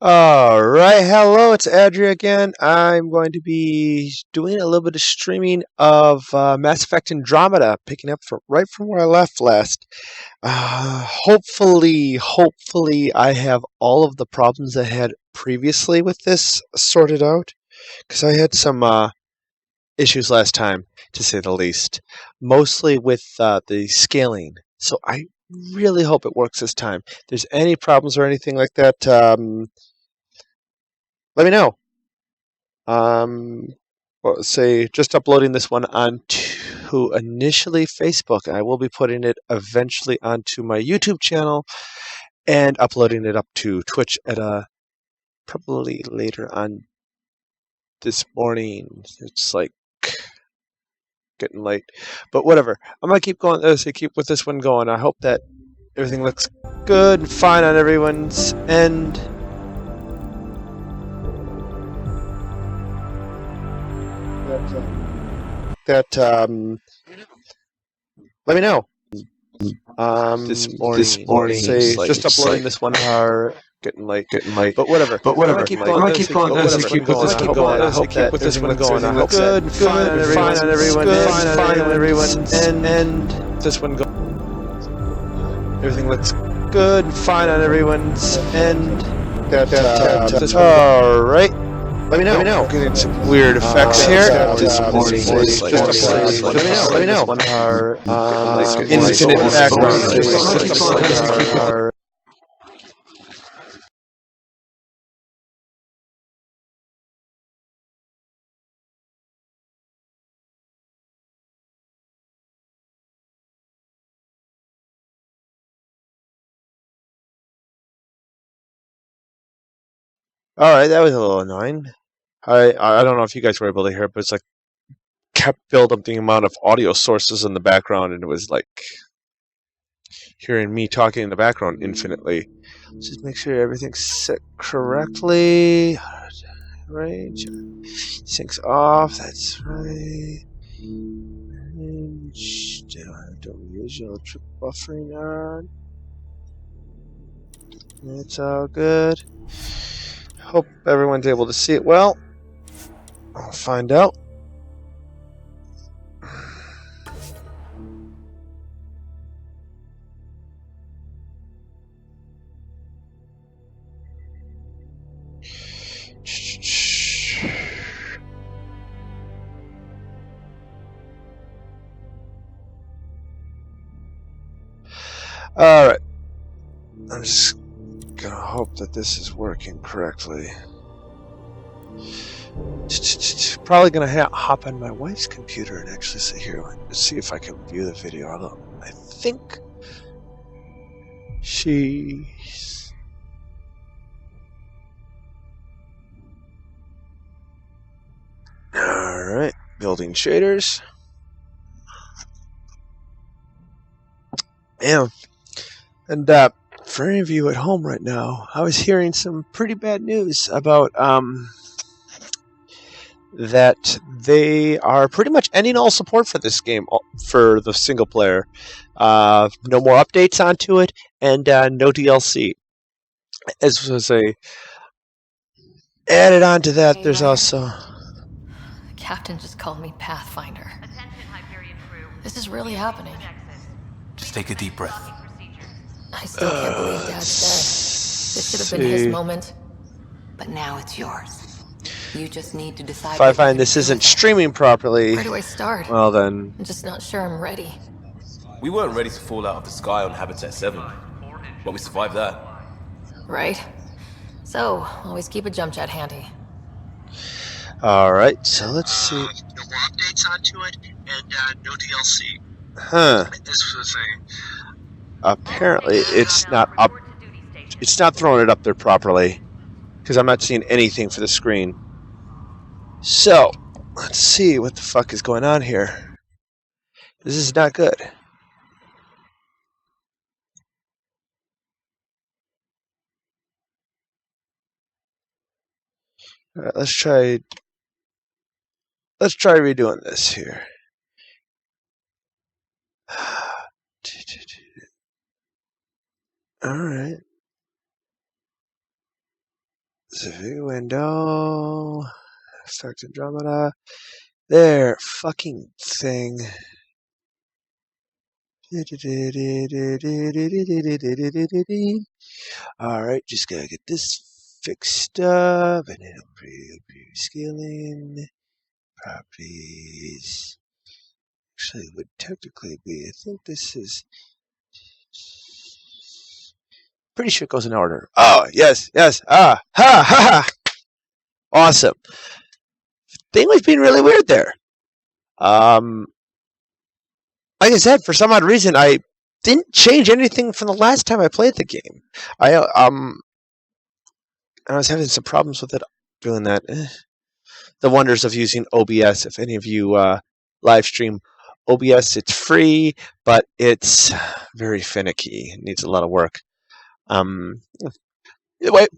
All right, hello, it's Adria again. I'm going to be doing a little bit of streaming of Mass Effect Andromeda, picking up right from where I left last. Hopefully, I have all of the problems I had previously with this sorted out, because I had some issues last time, to say the least, mostly with the scaling. So I really hope it works this time. If there's any problems or anything like that, let me know. Say just uploading this one onto initially Facebook. I will be putting it eventually onto my YouTube channel and uploading it up to Twitch at probably later on this morning. It's like getting late, but whatever. I'm gonna keep going. Keep with this one going. I hope that everything looks good and fine on everyone's end. Let me know. This morning, say like, just uploading this one are getting late, but whatever. I'm gonna keep going. Keep going. I hope that with this one going, I hope good, fine on everyone's end. This one go. Everything looks good, fine on everyone's end. All right. Let me know. Getting some weird effects here. This morning, let me know. Infinite background. All right, that was a little annoying. I don't know if you guys were able to hear it, but it's like kept building up the amount of audio sources in the background, and it was like hearing me talking in the background infinitely. Let's just make sure everything's set correctly. Right, syncs off. That's right. Don't visual trip buffering on. It's all good. Hope everyone's able to see it well. I'll find out. All right. I'm just gonna hope that this is working correctly. Probably gonna hop on my wife's computer and actually sit here and see if I can view the video. Although I think she's all right. Building shaders. Yeah, and for any of you at home right now, I was hearing some pretty bad news about that they are pretty much ending all support for this game for the single player. No more updates onto it, and no DLC. As was added on to that, there's also the captain just called me Pathfinder. This is really happening. Just take a deep breath. I still can't believe Dad's dead. This should have been his moment, but now it's yours. You just need to decide. If I find this isn't streaming properly, where do I start? Well then, I'm just not sure I'm ready. We weren't ready to fall out of the sky on Habitat 7, but we survived that. Right? So, always keep a jump jet handy. Alright, so let's see. No more updates onto it, and no DLC. Huh. This was apparently it's not up. It's not throwing it up there properly, because I'm not seeing anything for the screen. So, let's see what the fuck is going on here. This is not good. All right, let's try redoing this here. All right. Specific window. Effect Andromeda. There, fucking thing. Alright, just gotta get this fixed up, and it'll be scaling. Properties. Actually, it would technically be, I think this is. Pretty sure it goes in order. Oh, yes. Ha, ha, ha. Awesome. Thing was being really weird there. Like I said, for some odd reason, I didn't change anything from the last time I played the game. I was having some problems with it doing that. The wonders of using OBS. If any of you live stream OBS, it's free, but it's very finicky. It needs a lot of work. Wait.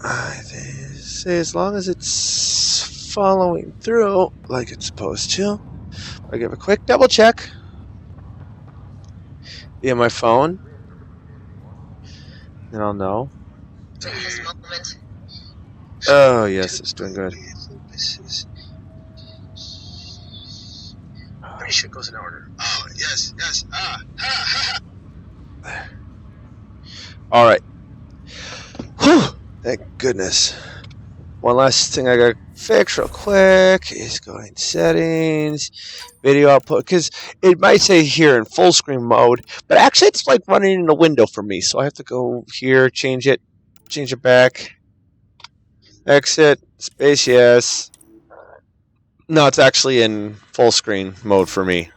As long as it's following through like it's supposed to. I'll give a quick double check via my phone. Then I'll know. Oh, yes, it's doing good. Pretty sure it goes in order. Oh, yes. All right. Whew. Thank goodness. One last thing I got to fix real quick is go in settings, video output, because it might say here in full screen mode, but actually it's like running in a window for me, so I have to go here, change it back, exit, space, yes. No, it's actually in full screen mode for me.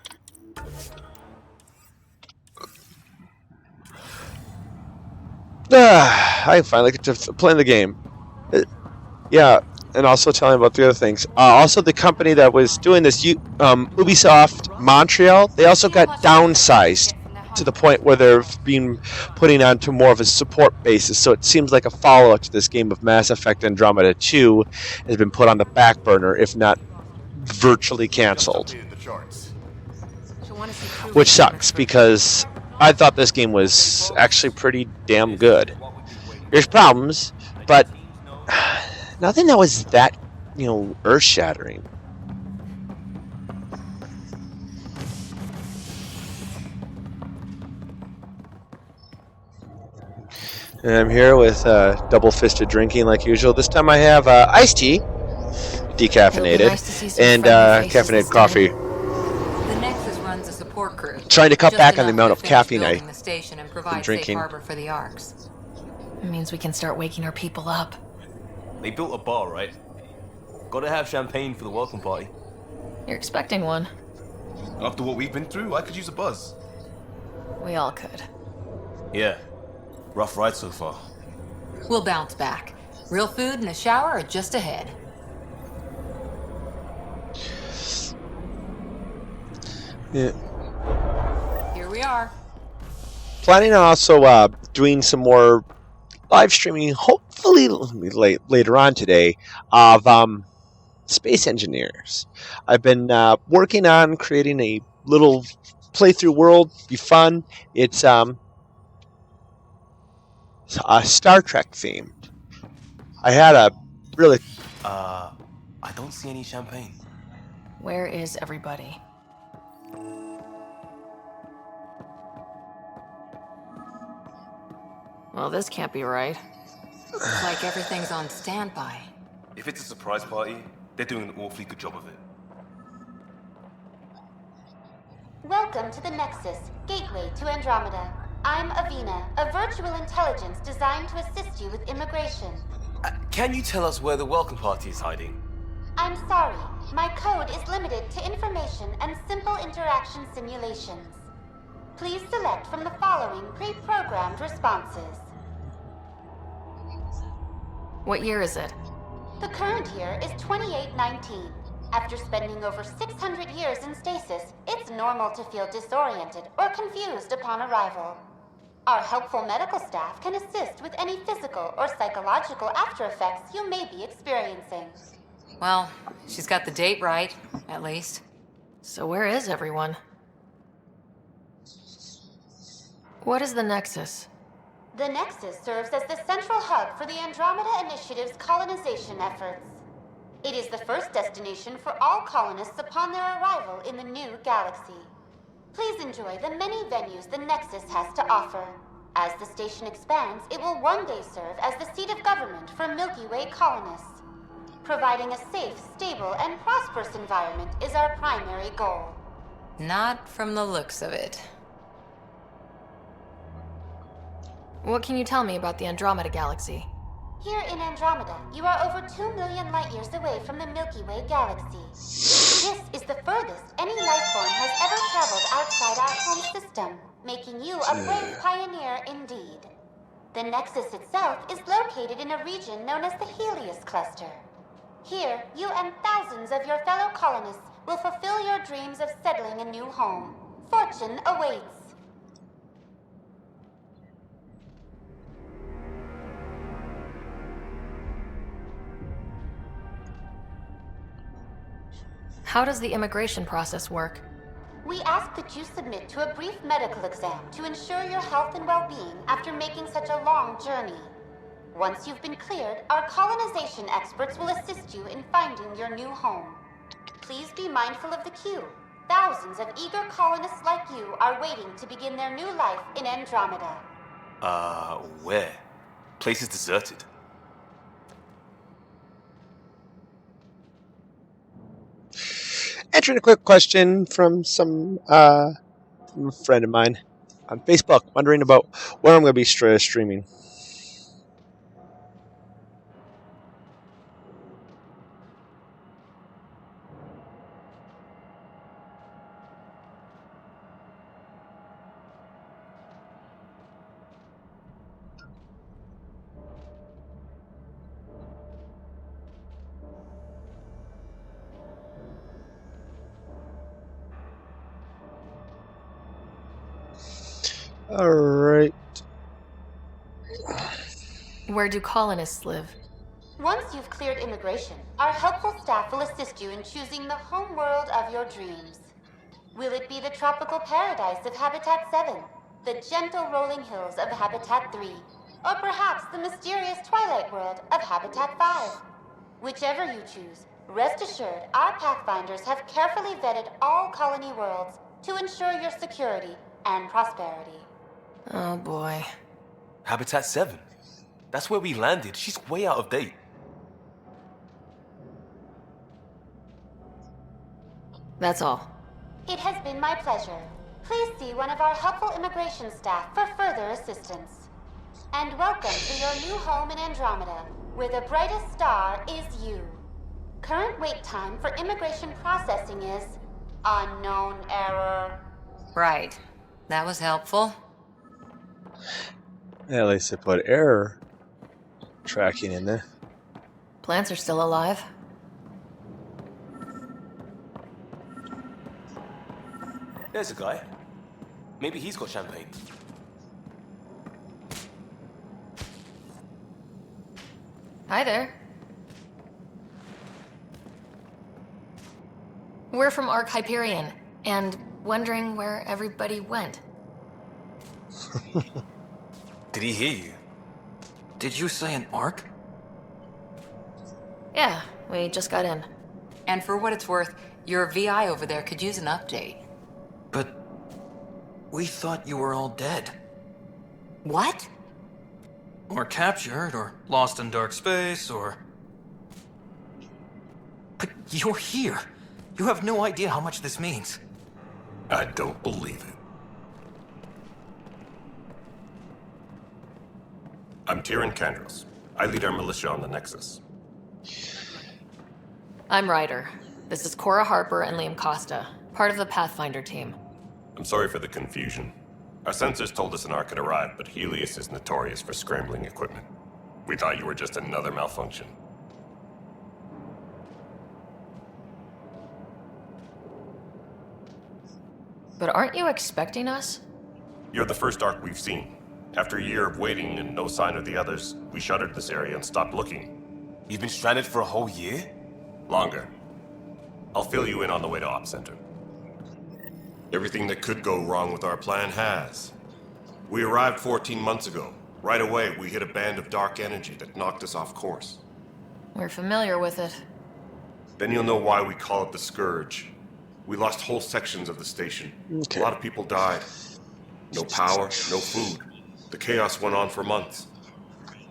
I finally get to play the game. Yeah, and also telling about the other things. Also, the company that was doing this, Ubisoft Montreal, they also got downsized to the point where they're putting onto more of a support basis. So it seems like a follow-up to this game of Mass Effect Andromeda 2 has been put on the back burner, if not virtually canceled. Which sucks, because I thought this game was actually pretty damn good. There's problems, but nothing that was that, earth-shattering. And I'm here with double-fisted drinking like usual. This time I have iced tea, decaffeinated, nice and caffeinated coffee. The Nexus runs a support crew. Trying to cut back on the amount enough of to finish caffeine building the station and provide safe drinking. harbor for the Arks. It means we can start waking our people up. They built a bar, right? Gotta have champagne for the welcome party. You're expecting one. After what we've been through, I could use a buzz. We all could. Yeah. Rough ride so far. We'll bounce back. Real food and a shower are just ahead. Yeah. Here we are. Planning on also doing some more live streaming, hopefully later on today, of space engineers. I've been working on creating a little playthrough world. Be fun. It's Star Trek themed. I had a really. I don't see any champagne. Where is everybody? Well, this can't be right. Looks like everything's on standby. If it's a surprise party, they're doing an awfully good job of it. Welcome to the Nexus, gateway to Andromeda. I'm Avina, a virtual intelligence designed to assist you with immigration. Can you tell us where the welcome party is hiding? I'm sorry, my code is limited to information and simple interaction simulations. Please select from the following pre-programmed responses. What year is it? The current year is 2819. After spending over 600 years in stasis, it's normal to feel disoriented or confused upon arrival. Our helpful medical staff can assist with any physical or psychological after effects you may be experiencing. Well, she's got the date right, at least. So where is everyone? What is the Nexus? The Nexus serves as the central hub for the Andromeda Initiative's colonization efforts. It is the first destination for all colonists upon their arrival in the new galaxy. Please enjoy the many venues the Nexus has to offer. As the station expands, it will one day serve as the seat of government for Milky Way colonists. Providing a safe, stable, and prosperous environment is our primary goal. Not from the looks of it. What can you tell me about the Andromeda Galaxy? Here in Andromeda, you are over 2 million light-years away from the Milky Way galaxy. This is the furthest any life form has ever traveled outside our home system, making you a brave pioneer indeed. The Nexus itself is located in a region known as the Helios Cluster. Here, you and thousands of your fellow colonists will fulfill your dreams of settling a new home. Fortune awaits. How does the immigration process work? We ask that you submit to a brief medical exam to ensure your health and well-being after making such a long journey. Once you've been cleared, our colonization experts will assist you in finding your new home. Please be mindful of the queue. Thousands of eager colonists like you are waiting to begin their new life in Andromeda. Where? Place is deserted. Answering a quick question from some friend of mine on Facebook, wondering about where I'm going to be streaming. All right. Where do colonists live? Once you've cleared immigration, our helpful staff will assist you in choosing the home world of your dreams. Will it be the tropical paradise of Habitat 7, the gentle rolling hills of Habitat 3, or perhaps the mysterious twilight world of Habitat 5? Whichever you choose, rest assured our Pathfinders have carefully vetted all colony worlds to ensure your security and prosperity. Oh boy. Habitat 7. That's where we landed. She's way out of date. That's all. It has been my pleasure. Please see one of our helpful immigration staff for further assistance. And welcome to your new home in Andromeda, where the brightest star is you. Current wait time for immigration processing is unknown error. Right. That was helpful. At least I put error tracking in there. Plants are still alive. There's a guy. Maybe he's got champagne. Hi there. We're from Ark Hyperion, and wondering where everybody went. Did he hear you? Did you say an arc? Yeah, we just got in. And for what it's worth, your VI over there could use an update. But we thought you were all dead. What? Or captured, or lost in dark space, or... But you're here. You have no idea how much this means. I don't believe it. I'm Tyrion Kandros. I lead our militia on the Nexus. I'm Ryder. This is Cora Harper and Liam Costa, part of the Pathfinder team. I'm sorry for the confusion. Our sensors told us an Ark had arrived, but Helios is notorious for scrambling equipment. We thought you were just another malfunction. But aren't you expecting us? You're the first Ark we've seen. After a year of waiting and no sign of the others, we shuttered this area and stopped looking. You've been stranded for a whole year? Longer. I'll fill you in on the way to Op Center. Everything that could go wrong with our plan has. We arrived 14 months ago, Right away, we hit a band of dark energy that knocked us off course. We're familiar with it. Then you'll know why we call it the Scourge. We lost whole sections of the station. Okay. A lot of people died. No power, no food. The chaos went on for months.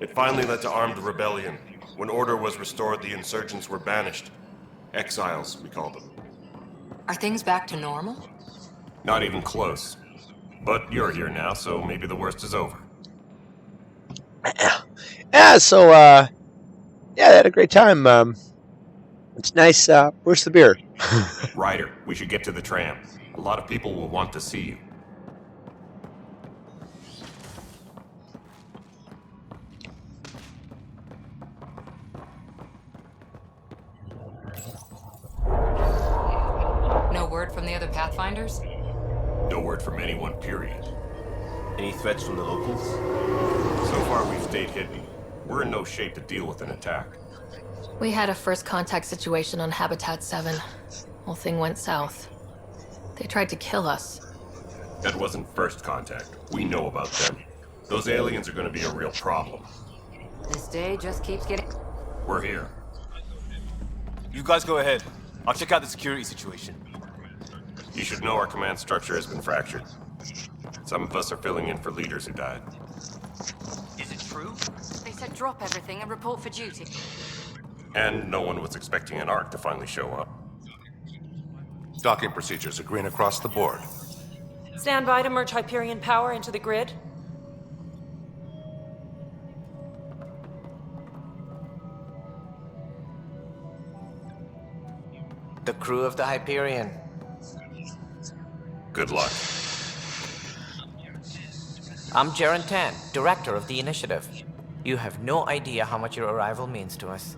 It finally led to armed rebellion. When order was restored, the insurgents were banished. Exiles, we call them. Are things back to normal? Not even close. But you're here now, so maybe the worst is over. Yeah, so, they had a great time. It's nice. Where's the beer? Ryder, we should get to the tram. A lot of people will want to see you. No word from the other Pathfinders? No word from anyone, period. Any threats from the locals? So far, we've stayed hidden. We're in no shape to deal with an attack. We had a first contact situation on Habitat 7. Whole thing went south. They tried to kill us. That wasn't first contact. We know about them. Those aliens are going to be a real problem. This day just keeps getting... We're here. You guys go ahead. I'll check out the security situation. You should know our command structure has been fractured. Some of us are filling in for leaders who died. Is it true? They said drop everything and report for duty. And no one was expecting an Ark to finally show up. Docking procedures are green across the board. Stand by to merge Hyperion power into the grid. The crew of the Hyperion. Good luck. I'm Jaren Tan, director of the initiative. You have no idea how much your arrival means to us.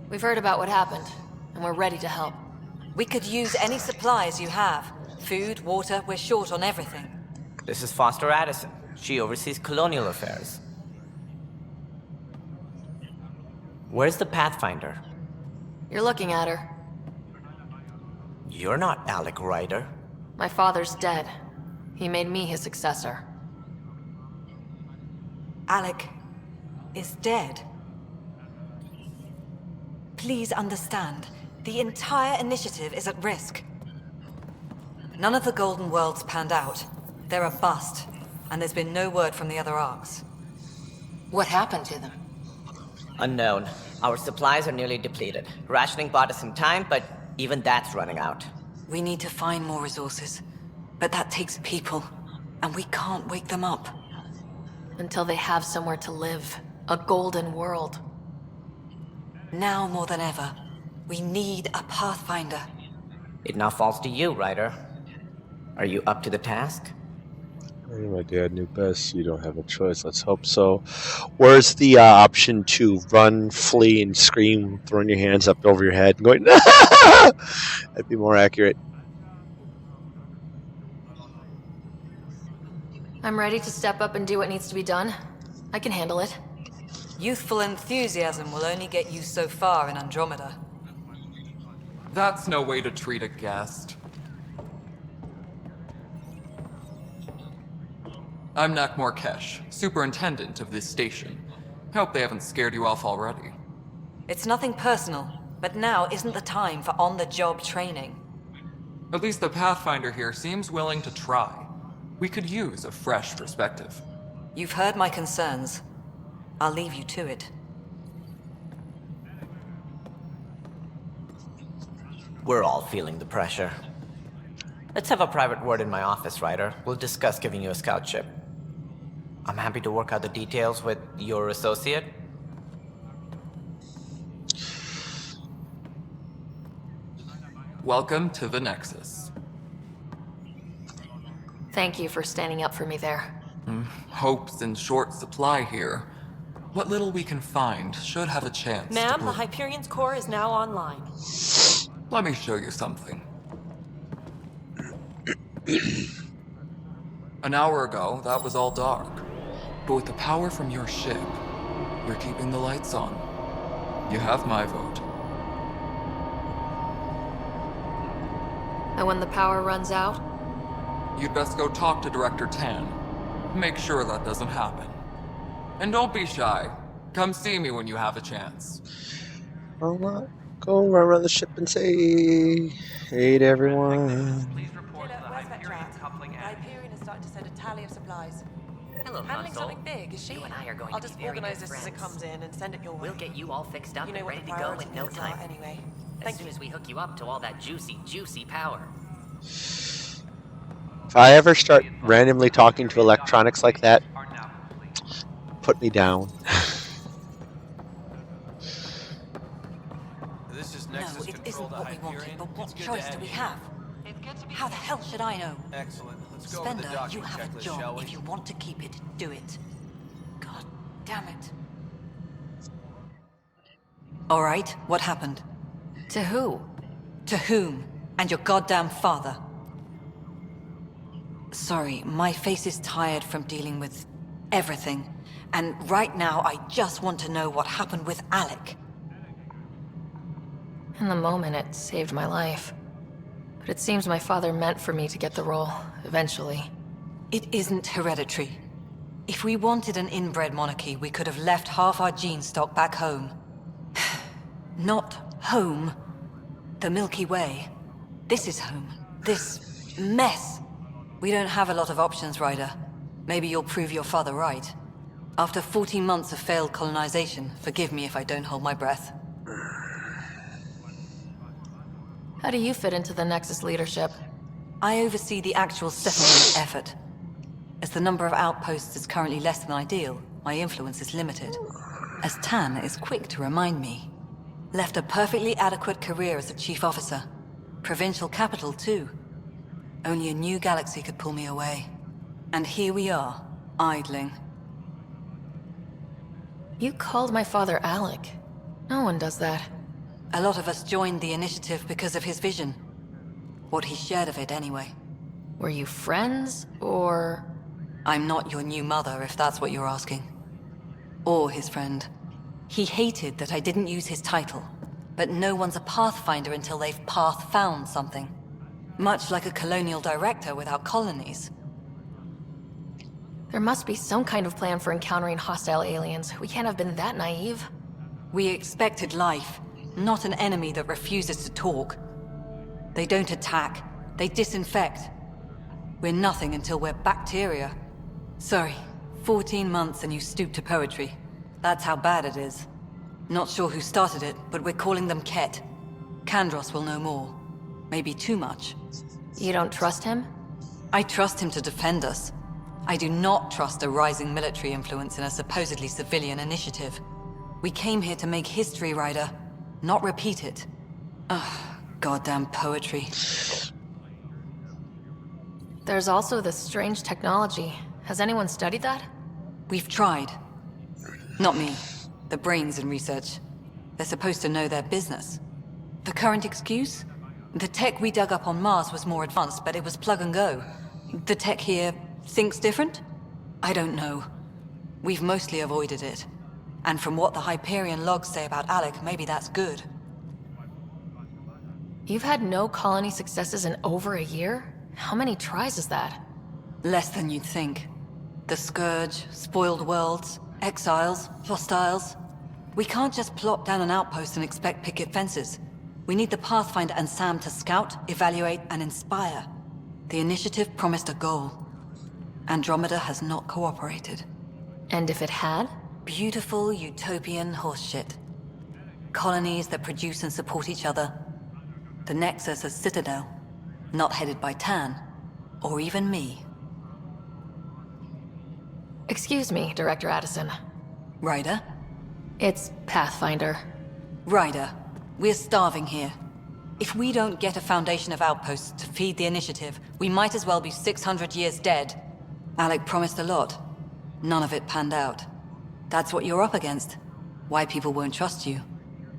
We've heard about what happened, and we're ready to help. We could use any supplies you have. Food, water, we're short on everything. This is Foster Addison. She oversees colonial affairs. Where's the Pathfinder? You're looking at her. You're not Alec Ryder. My father's dead. He made me his successor. Alec is dead. Please understand, the entire initiative is at risk. None of the Golden Worlds panned out. They're a bust, and there's been no word from the other arcs. What happened to them? Unknown. Our supplies are nearly depleted. Rationing bought us some time, but even that's running out. We need to find more resources, but that takes people, and we can't wake them up. Until they have somewhere to live. A golden world. Now more than ever, we need a Pathfinder. It now falls to you, Ryder. Are you up to the task? My dad knew best. You don't have a choice. Let's hope so. Where's the option to run, flee, and scream, throwing your hands up over your head and going, that'd be more accurate. I'm ready to step up and do what needs to be done. I can handle it. Youthful enthusiasm will only get you so far in Andromeda. That's no way to treat a guest. I'm Nak Morkesh, superintendent of this station. Hope they haven't scared you off already. It's nothing personal, but now isn't the time for on-the-job training. At least the Pathfinder here seems willing to try. We could use a fresh perspective. You've heard my concerns. I'll leave you to it. We're all feeling the pressure. Let's have a private word in my office, Ryder. We'll discuss giving you a scout ship. I'm happy to work out the details with your associate. Welcome to the Nexus. Thank you for standing up for me there. Hope's in short supply here. What little we can find should have a chance to Ma'am, grow. the Hyperion's core is now online. Let me show you something. An hour ago, that was all dark. But with the power from your ship, we're keeping the lights on. You have my vote. And when the power runs out, You'd best go talk to Director Tan. Make sure that doesn't happen. And don't be shy. Come see me when you have a chance. I'll go around the ship and say, hey to everyone. Where's Vectra? The Hyperion is starting to send a tally of supplies. Hello, Handling Console. something big, is she? You and I are going I'll to be just very organize good this as it friends. comes in and send it your way. We'll get you all fixed up You know and what ready the to go priority in no needs are time. anyway. As soon as we hook you up to all that juicy, juicy power. If I ever start randomly talking to electronics like that, put me down. This is No, Nexus it Control isn't to what we wanted, Hyperion. but what It's good choice to do we you. have? How the hell should I know? Excellent. Let's go over Spender, the docking you have a checklist, shall job. we? If you want to keep it, do it. God damn it. Alright, what happened? To who? To whom? And your goddamn father. Sorry, my face is tired from dealing with everything. And right now, I just want to know what happened with Alec. In the moment, it saved my life. But it seems my father meant for me to get the role, eventually. It isn't hereditary. If we wanted an inbred monarchy, we could have left half our gene stock back home. Not home. The Milky Way. This is home. This mess. We don't have a lot of options, Ryder. Maybe you'll prove your father right. After 14 months of failed colonization, forgive me if I don't hold my breath. How do you fit into the Nexus leadership? I oversee the actual settlement effort. As the number of outposts is currently less than ideal, my influence is limited. As Tan is quick to remind me. Left a perfectly adequate career as a chief officer. Provincial capital, too. Only a new galaxy could pull me away. And here we are, idling. You called my father Alec. No one does that. A lot of us joined the initiative because of his vision. What he shared of it, anyway. Were you friends, or...? I'm not your new mother, if that's what you're asking. Or his friend. He hated that I didn't use his title. But no one's a pathfinder until they've path-found something. Much like a colonial director without colonies. There must be some kind of plan for encountering hostile aliens. We can't have been that naive. We expected life, not an enemy that refuses to talk. They don't attack, they disinfect. We're nothing until we're bacteria. Sorry, 14 months and you stoop to poetry. That's how bad it is. Not sure who started it, but we're calling them Ket. Kandros will know more. Maybe too much. You don't trust him? I trust him to defend us. I do not trust a rising military influence in a supposedly civilian initiative. We came here to make history, Ryder, not repeat it. Ugh, goddamn poetry. There's also this strange technology. Has anyone studied that? We've tried. Not me. The brains in research. They're supposed to know their business. The current excuse? The tech we dug up on Mars was more advanced, but it was plug and go. The tech here thinks different? I don't know. We've mostly avoided it. And from what the Hyperion logs say about Alec, maybe that's good. You've had no colony successes in over a year? How many tries is that? Less than you'd think. The Scourge, spoiled worlds, exiles, hostiles. We can't just plop down an outpost and expect picket fences. We need the Pathfinder and Sam to scout, evaluate, and inspire. The initiative promised a goal. Andromeda has not cooperated. And if it had? Beautiful utopian horseshit. Colonies that produce and support each other. The Nexus a citadel, not headed by Tan, or even me. Excuse me, Director Addison. Ryder? It's Pathfinder. Ryder, we're starving here. If we don't get a foundation of outposts to feed the initiative, we might as well be 600 years dead. Alec promised a lot. None of it panned out. That's what you're up against. Why people won't trust you.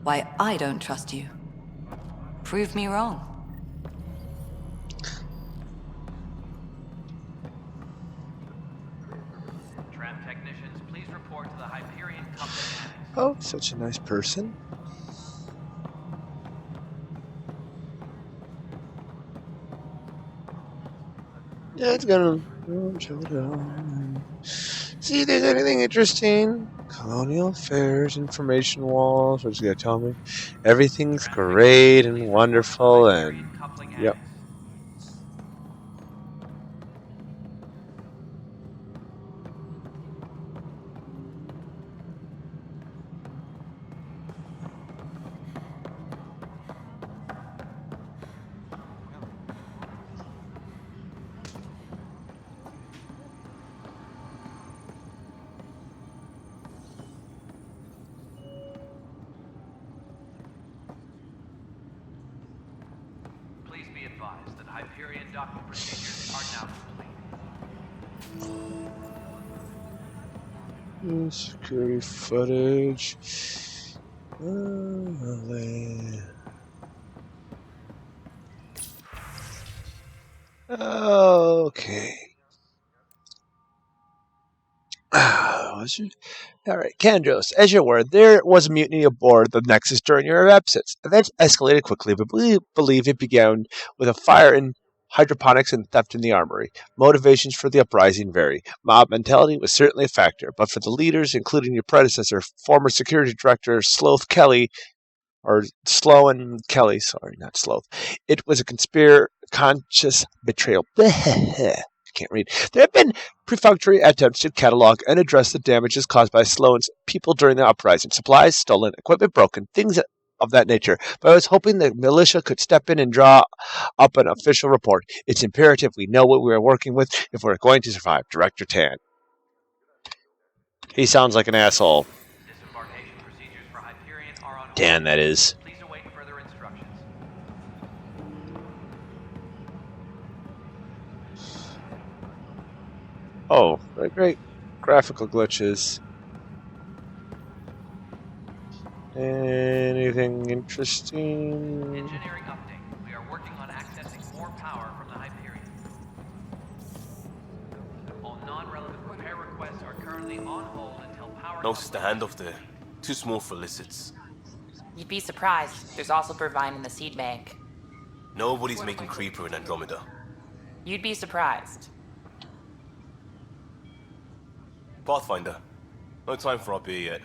Why I don't trust you. Prove me wrong. Tram technicians, please report to the Hyperion Company Annex. Oh, such a nice person. Yeah, it's gonna check it out. See if there's anything interesting. Colonial affairs, information walls. What's he gonna tell me? Everything's great and wonderful, and yep. Please be advised that Hyperion docking procedures are now complete. Security footage. Okay. All right, Kandros, as you're aware, there was a mutiny aboard the Nexus during your absence. Events escalated quickly, but we believe it began with a fire in hydroponics and theft in the armory. Motivations for the uprising vary. Mob mentality was certainly a factor, but for the leaders, including your predecessor, former security director Sloth Kelly, or Sloan Kelly, sorry, not Sloth. It was a conscious betrayal. I can't read. There have been prefatory attempts to catalog and address the damages caused by Sloan's people during the uprising. Supplies stolen, equipment broken, things of that nature. But I was hoping the militia could step in and draw up an official report. It's imperative we know what we are working with if we're going to survive. Director Tan. He sounds like an asshole. Disembarkation procedures for Hyperion are on Dan, that is. Please await further instructions. Oh, great graphical glitches. Anything interesting? Engineering update. We are working on accessing more power from the Hyperion. All non-relevant repair requests are currently on hold until power... Notice the handoff there. Too small for lizards. You'd be surprised. There's also Purvine in the seed bank. Nobody's making Creeper in Andromeda. You'd be surprised. Pathfinder, no time for our beer yet.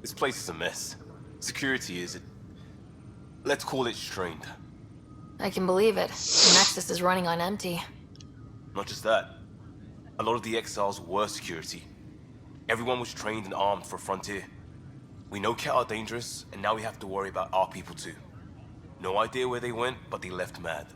This place is a mess. Security is... let's call it strained. I can believe it. The Nexus is running on empty. Not just that. A lot of the exiles were security. Everyone was trained and armed for Frontier. We know Cat are dangerous, and now we have to worry about our people too. No idea where they went, but they left mad.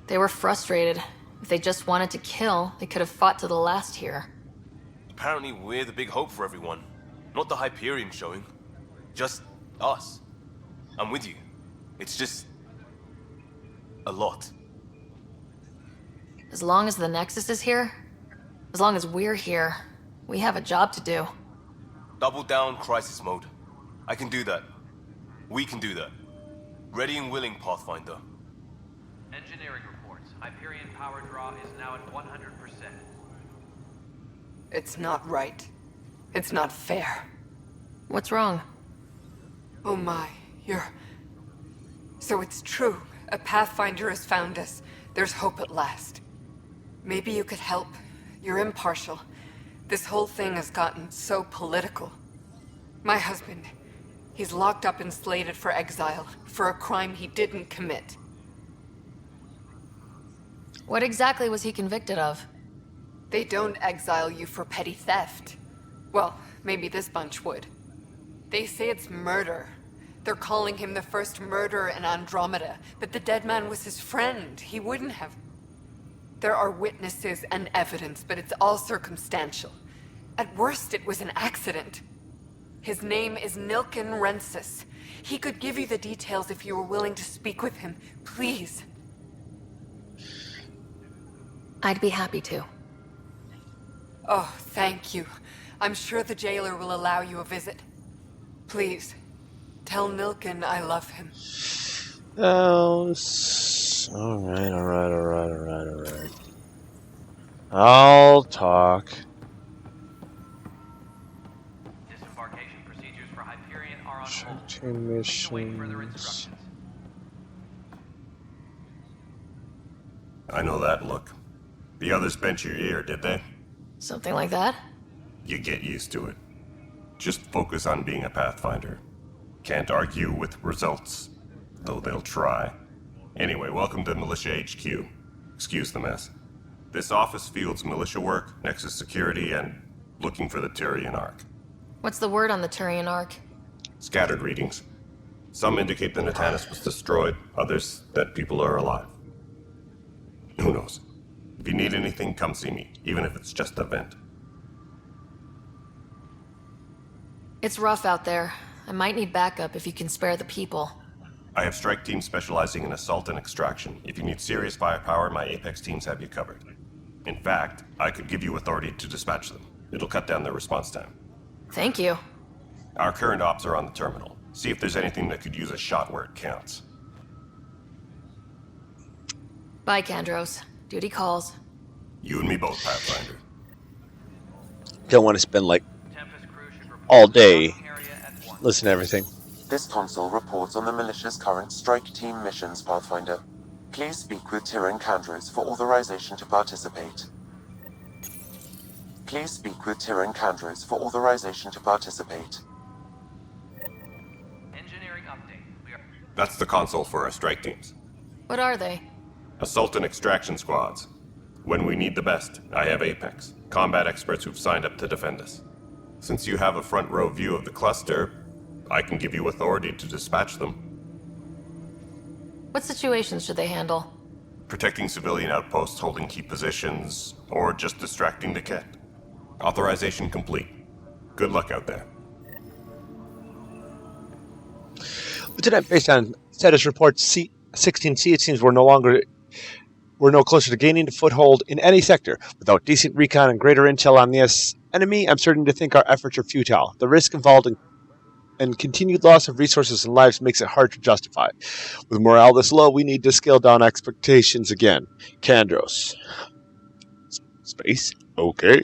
They were frustrated. If they just wanted to kill, they could have fought to the last here. Apparently we're the big hope for everyone. Not the Hyperion showing. Just us. I'm with you. It's just... a lot. As long as the Nexus is here, as long as we're here, we have a job to do. Double down crisis mode. I can do that. We can do that. Ready and willing, Pathfinder. Engineering reports. Hyperion power draw is now at 100%. It's not right. It's not fair. What's wrong? Oh my, So it's true. A Pathfinder has found us. There's hope at last. Maybe you could help. You're impartial. This whole thing has gotten so political. My husband, he's locked up and slated for exile for a crime he didn't commit. What exactly was he convicted of? They don't exile you for petty theft. Well, maybe this bunch would. They say it's murder. They're calling him the first murderer in Andromeda, but the dead man was his friend. He wouldn't have... There are witnesses and evidence, but it's all circumstantial. At worst, it was an accident. His name is Nilken Rensis. He could give you the details if you were willing to speak with him. Please. I'd be happy to. Oh, thank you. I'm sure the jailer will allow you a visit. Please, tell Nilken I love him. Oh, alright. I'll talk. Disembarkation procedures for Hyperion are on hold. Check missions. I know that look. The others bent your ear, did they? Something like that? You get used to it. Just focus on being a Pathfinder. Can't argue with results, though they'll try. Anyway, welcome to Militia HQ. Excuse the mess. This office fields militia work, Nexus security, and looking for the Tyrian Ark. What's the word on the Turian Ark? Scattered readings. Some indicate the Natanus was destroyed, others that people are alive. Who knows? If you need anything, come see me, even if it's just a vent. It's rough out there. I might need backup if you can spare the people. I have strike teams specializing in assault and extraction. If you need serious firepower, my Apex teams have you covered. In fact, I could give you authority to dispatch them. It'll cut down their response time. Thank you. Our current ops are on the terminal. See if there's anything that could use a shot where it counts. Bye, Kandros. Duty calls. You and me both, Pathfinder. Don't want to spend like all day listening to everything. This console reports on the militia's current strike team missions, Pathfinder. Please speak with Tyrian Kandros for authorization to participate. Please speak with Tyrian Kandros for authorization to participate. Engineering update. That's the console for our strike teams. What are they? Assault and extraction squads. When we need the best, I have Apex, combat experts who've signed up to defend us. Since you have a front row view of the cluster, I can give you authority to dispatch them. What situations should they handle? Protecting civilian outposts, holding key positions, or just distracting the Ket. Authorization complete. Good luck out there. Lieutenant, based on status reports C-16C, it seems we're no closer to gaining a foothold in any sector. Without decent recon and greater intel on this enemy, I'm certain to think our efforts are futile. The risk involved in continued loss of resources and lives makes it hard to justify. With morale this low, we need to scale down expectations again. Kandros. Space? Okay.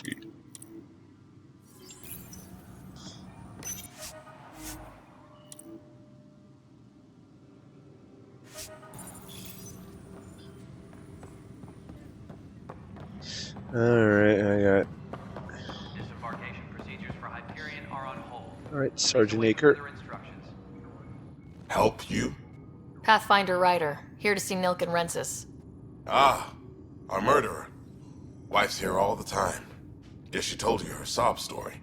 Alright, I got... Disembarkation procedures for Hyperion are on hold. Alright, Sergeant Aker. Help you? Pathfinder Ryder, here to see Nilk and Rensis. Ah, our murderer. Wife's here all the time. Guess she told you her sob story.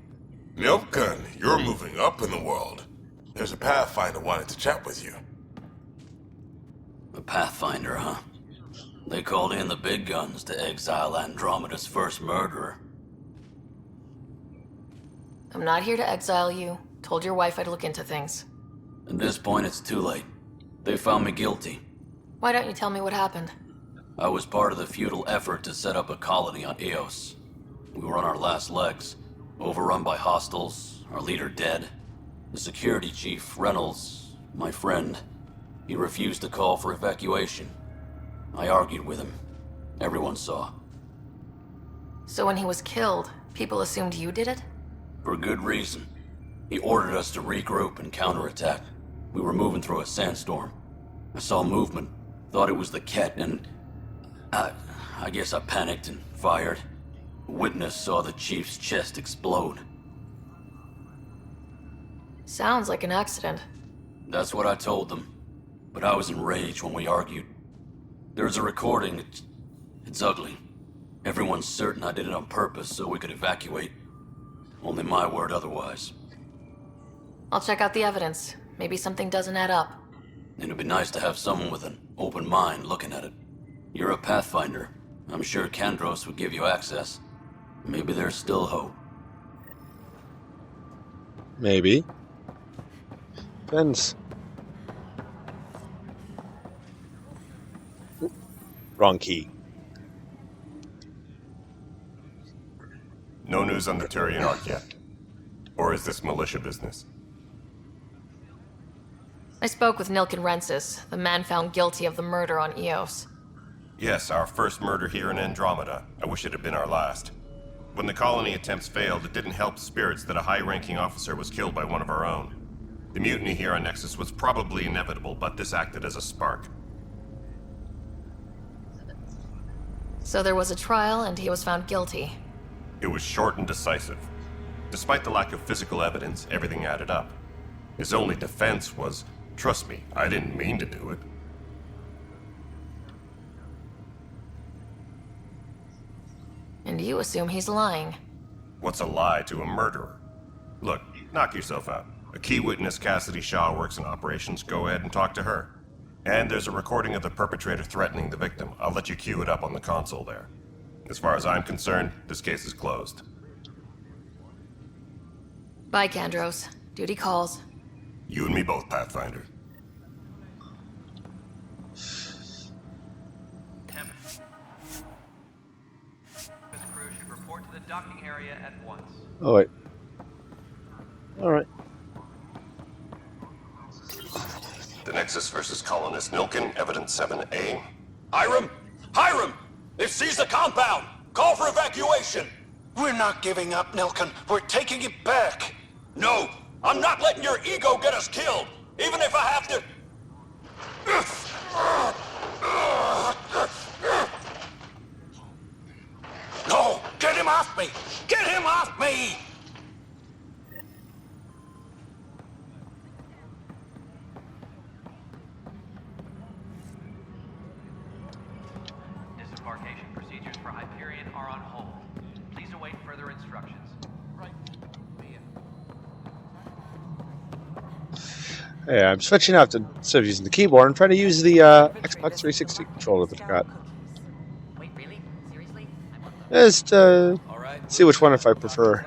Nilkan, you're moving up in the world. There's a Pathfinder wanted to chat with you. The Pathfinder, huh? They called in the big guns to exile Andromeda's first murderer. I'm not here to exile you. Told your wife I'd look into things. At this point, it's too late. They found me guilty. Why don't you tell me what happened? I was part of the futile effort to set up a colony on Eos. We were on our last legs, overrun by hostiles, our leader dead. The security chief, Reynolds, my friend, he refused to call for evacuation. I argued with him. Everyone saw. So when he was killed, people assumed you did it? For good reason. He ordered us to regroup and counterattack. We were moving through a sandstorm. I saw movement, thought it was the Ket, and I guess I panicked and fired. A witness saw the chief's chest explode. Sounds like an accident. That's what I told them. But I was enraged when we argued. There's a recording. It's ugly. Everyone's certain I did it on purpose so we could evacuate. Only my word otherwise. I'll check out the evidence. Maybe something doesn't add up. It'd be nice to have someone with an open mind looking at it. You're a Pathfinder. I'm sure Kandros would give you access. Maybe there's still hope. Maybe. Depends. Wrong key. No news on the Tyrian Ark yet. Or is this militia business? I spoke with Nilk and Rensis, the man found guilty of the murder on Eos. Yes, our first murder here in Andromeda. I wish it had been our last. When the colony attempts failed, it didn't help spirits that a high-ranking officer was killed by one of our own. The mutiny here on Nexus was probably inevitable, but this acted as a spark. So there was a trial and he was found guilty. It was short and decisive. Despite the lack of physical evidence, everything added up. His only defense was, "Trust me, I didn't mean to do it." And you assume he's lying. What's a lie to a murderer? Look, knock yourself out. A key witness, Cassidy Shaw, works in operations. Go ahead and talk to her. And there's a recording of the perpetrator threatening the victim. I'll let you cue it up on the console there. As far as I'm concerned, this case is closed. Bye, Kandros. Duty calls. You and me both, Pathfinder. This crew should report to the docking area at once. Oh, wait. Alright. The Nexus versus Colonist Nilkin, Evidence 7A. Hiram! Hiram! They've seized the compound! Call for evacuation! We're not giving up, Nilkin. We're taking it back. No! I'm not letting your ego get us killed! Even if I have to... No! Get him off me! Get him off me! Disembarkation procedures for Hyperion are on hold. Please await further instructions. Right. Hey, I'm switching out instead of using the keyboard. I'm trying to use the Xbox 360 controller that I got. Wait, really? Seriously? Just see which one if I prefer.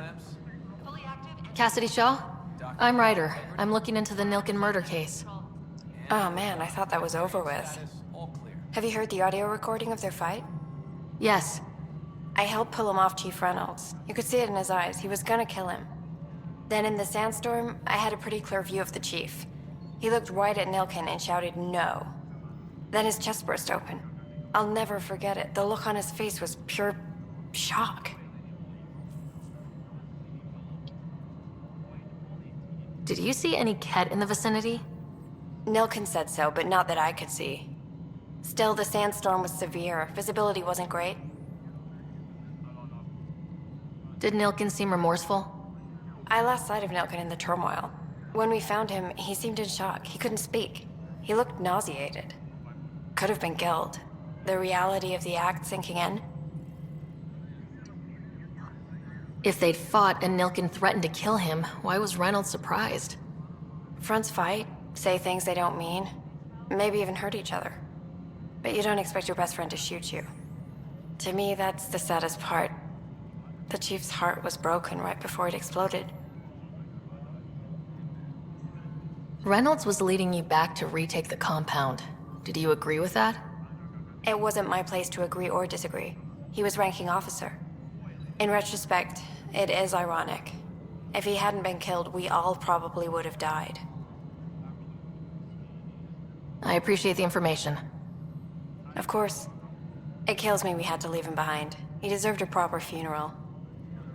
Cassidy Shaw? I'm Ryder. I'm looking into the Nilkin murder case. Oh man, I thought that was over with. Have you heard the audio recording of their fight? Yes. I helped pull him off Chief Reynolds. You could see it in his eyes. He was gonna kill him. Then in the sandstorm, I had a pretty clear view of the Chief. He looked right at Nilkin and shouted, "No." Then his chest burst open. I'll never forget it. The look on his face was pure shock. Did you see any Ket in the vicinity? Nilkin said so, but not that I could see. Still, the sandstorm was severe. Visibility wasn't great. Did Nilkin seem remorseful? I lost sight of Nilkin in the turmoil. When we found him, he seemed in shock. He couldn't speak. He looked nauseated. Could have been killed. The reality of the act sinking in. If they'd fought and Nilkin threatened to kill him, why was Reynolds surprised? Fronts fight, say things they don't mean, maybe even hurt each other. But you don't expect your best friend to shoot you. To me, that's the saddest part. The Chief's heart was broken right before it exploded. Reynolds was leading you back to retake the compound. Did you agree with that? It wasn't my place to agree or disagree. He was ranking officer. In retrospect, it is ironic. If he hadn't been killed, we all probably would have died. I appreciate the information. Of course. It kills me we had to leave him behind. He deserved a proper funeral.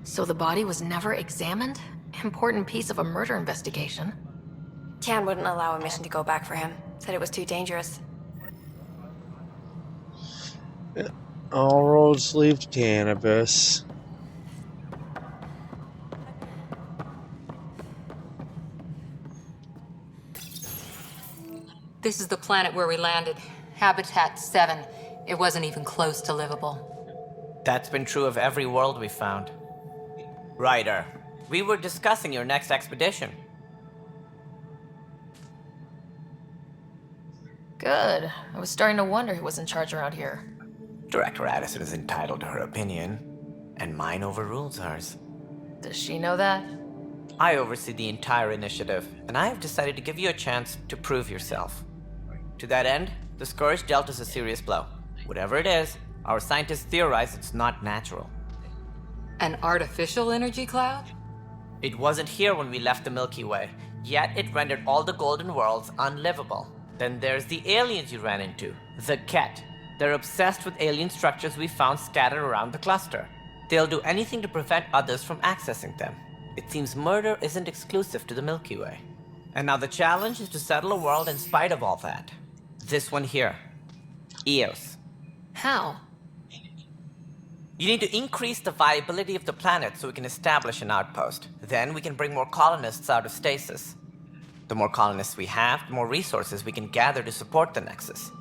So the body was never examined? Important piece of a murder investigation. Tian wouldn't allow a mission to go back for him. Said it was too dangerous. All roads lead to cannabis. This is the planet where we landed. Habitat 7. It wasn't even close to livable. That's been true of every world we found. Ryder, we were discussing your next expedition. Good. I was starting to wonder who was in charge around here. Director Addison is entitled to her opinion, and mine overrules hers. Does she know that? I oversee the entire initiative, and I have decided to give you a chance to prove yourself. To that end, the Scourge dealt us a serious blow. Whatever it is, our scientists theorize it's not natural. An artificial energy cloud? It wasn't here when we left the Milky Way, yet it rendered all the golden worlds unlivable. Then there's the aliens you ran into, the Ket. They're obsessed with alien structures we found scattered around the cluster. They'll do anything to prevent others from accessing them. It seems murder isn't exclusive to the Milky Way. And now the challenge is to settle a world in spite of all that. This one here. Eos. How? You need to increase the viability of the planet so we can establish an outpost. Then we can bring more colonists out of stasis. The more colonists we have, the more resources we can gather to support the Nexus.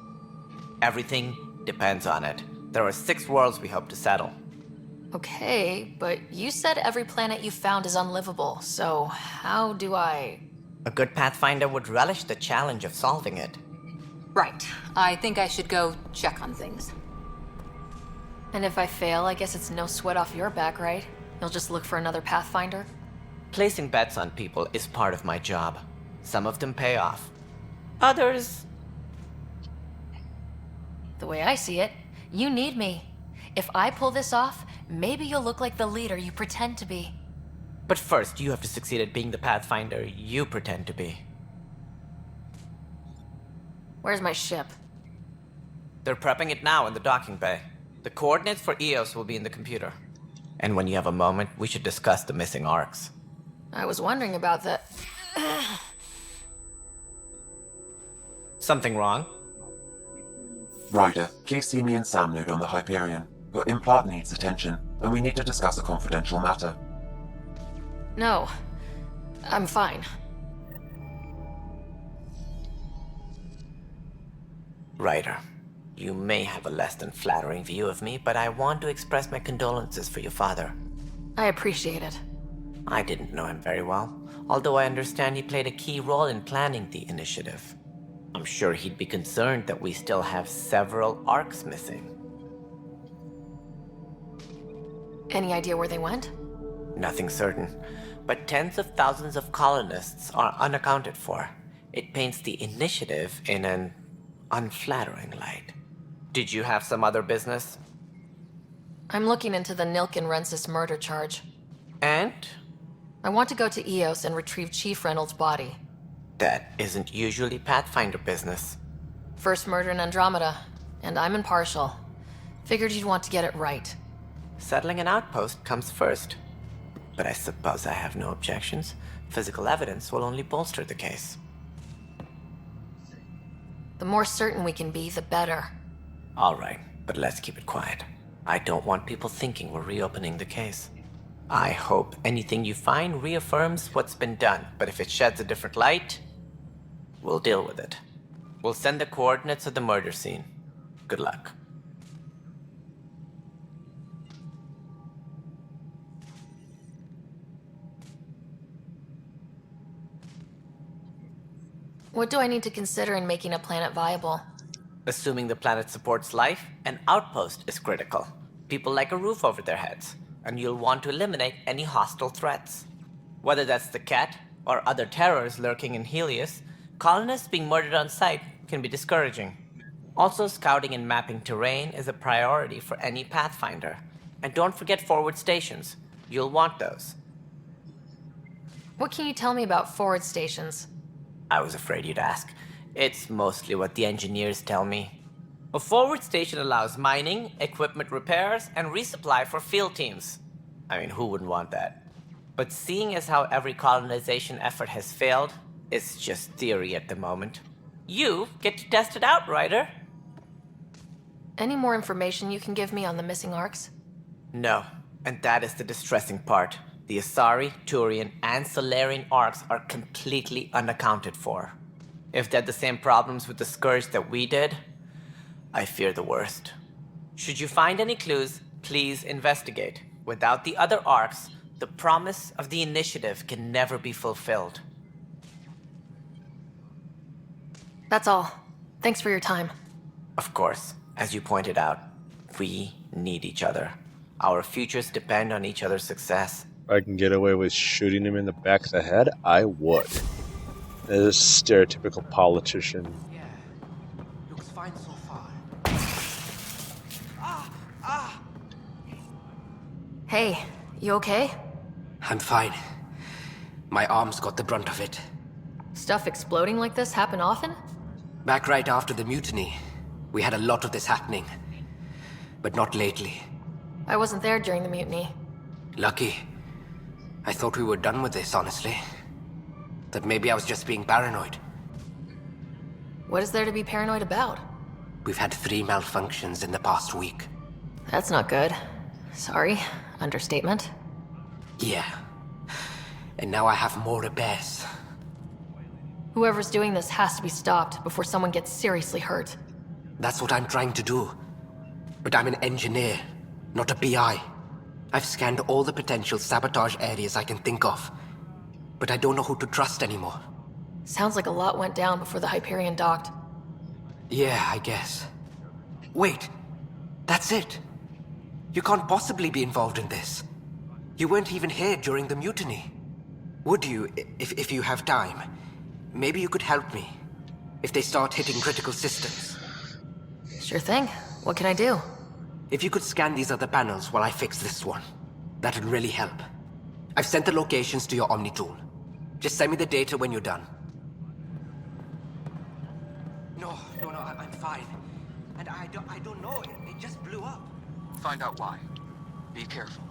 Everything depends on it. There are 6 worlds we hope to settle. Okay, but you said every planet you found is unlivable, so how do I... A good Pathfinder would relish the challenge of solving it. Right. I think I should go check on things. And if I fail, I guess it's no sweat off your back, right? You'll just look for another Pathfinder? Placing bets on people is part of my job. Some of them pay off. Others... The way I see it, you need me. If I pull this off, maybe you'll look like the leader you pretend to be. But first, you have to succeed at being the Pathfinder you pretend to be. Where's my ship? They're prepping it now in the docking bay. The coordinates for EOS will be in the computer. And when you have a moment, we should discuss the missing arcs. I was wondering about that. Something wrong? Ryder, please see me and Sam Node on the Hyperion. Your implant needs attention, and we need to discuss a confidential matter. No. I'm fine. Ryder, you may have a less than flattering view of me, but I want to express my condolences for your father. I appreciate it. I didn't know him very well, although I understand he played a key role in planning the initiative. I'm sure he'd be concerned that we still have several arcs missing. Any idea where they went? Nothing certain, but tens of thousands of colonists are unaccounted for. It paints the initiative in an unflattering light. Did you have some other business? I'm looking into the Nilken Rensis murder charge. And? I want to go to EOS and retrieve Chief Reynolds' body. That isn't usually Pathfinder business. First murder in Andromeda, and I'm impartial. Figured you'd want to get it right. Settling an outpost comes first. But I suppose I have no objections. Physical evidence will only bolster the case. The more certain we can be, the better. All right, but let's keep it quiet. I don't want people thinking we're reopening the case. I hope anything you find reaffirms what's been done, but if it sheds a different light, we'll deal with it. We'll send the coordinates of the murder scene. Good luck. What do I need to consider in making a planet viable? Assuming the planet supports life, an outpost is critical. People like a roof over their heads, and you'll want to eliminate any hostile threats. Whether that's the Cat or other terrors lurking in Helios, colonists being murdered on sight can be discouraging. Also, scouting and mapping terrain is a priority for any Pathfinder. And don't forget forward stations. You'll want those. What can you tell me about forward stations? I was afraid you'd ask. It's mostly what the engineers tell me. A forward station allows mining, equipment repairs, and resupply for field teams. I mean, who wouldn't want that? But seeing as how every colonization effort has failed, it's just theory at the moment. You get to test it out, Ryder. Any more information you can give me on the missing arcs? No, and that is the distressing part. The Asari, Turian, and Solarian arcs are completely unaccounted for. If they had the same problems with the Scourge that we did, I fear the worst. Should you find any clues, please investigate. Without the other arcs, the promise of the initiative can never be fulfilled. That's all. Thanks for your time. Of course, as you pointed out, we need each other. Our futures depend on each other's success. If I can get away with shooting him in the back of the head, I would. This stereotypical politician. Yeah, looks fine so far. Hey, you okay? I'm fine. My arms got the brunt of it. Stuff exploding like this happen often? Back right after the mutiny, we had a lot of this happening. But not lately. I wasn't there during the mutiny. Lucky. I thought we were done with this, honestly. That maybe I was just being paranoid. What is there to be paranoid about? We've had 3 malfunctions in the past week. That's not good. Sorry, understatement. Yeah. And now I have more repairs. Whoever's doing this has to be stopped before someone gets seriously hurt. That's what I'm trying to do. But I'm an engineer, not a PI. I've scanned all the potential sabotage areas I can think of. But I don't know who to trust anymore. Sounds like a lot went down before the Hyperion docked. Yeah, I guess. Wait, that's it. You can't possibly be involved in this. You weren't even here during the mutiny. Would you, if you have time? Maybe you could help me. If they start hitting critical systems. Sure thing. What can I do? If you could scan these other panels while I fix this one, that'd really help. I've sent the locations to your Omni tool. Just send me the data when you're done. No, I'm fine. And I don't know, it just blew up. Find out why. Be careful.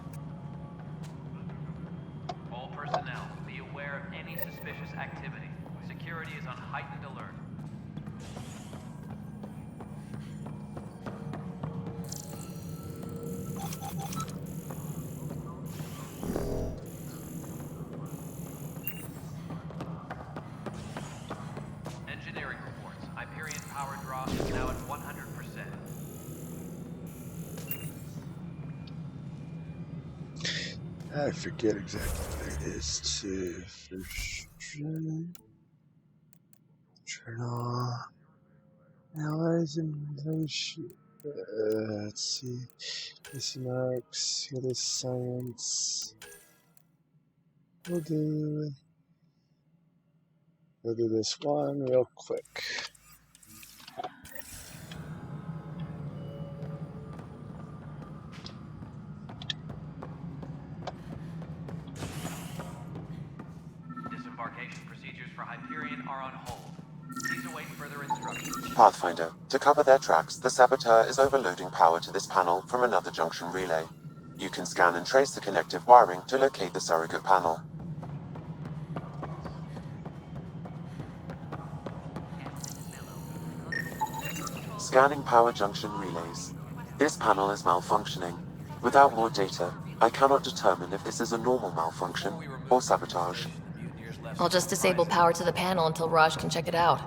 All personnel, be aware of any suspicious activity. Security is on heightened alert. Engineering reports. Hyperion power draw is now at 100%. I forget exactly what it is to journal. Analyze information. Let's see. Missing marks. Other science. We'll do this one real quick. Disembarkation procedures for Hyperion are on hold. Please await further instructions. Pathfinder, to cover their tracks, the saboteur is overloading power to this panel from another junction relay. You can scan and trace the connective wiring to locate the surrogate panel. Scanning power junction relays. This panel is malfunctioning. Without more data, I cannot determine if this is a normal malfunction or sabotage. I'll just disable power to the panel until Raj can check it out.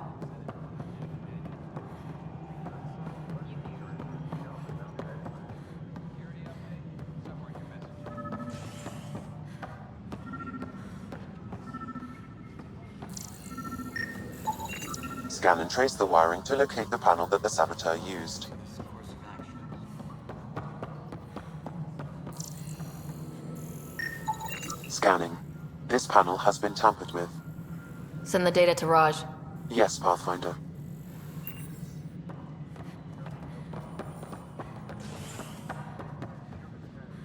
Scan and trace the wiring to locate the panel that the saboteur used. Scanning. This panel has been tampered with. Send the data to Raj. Yes, Pathfinder.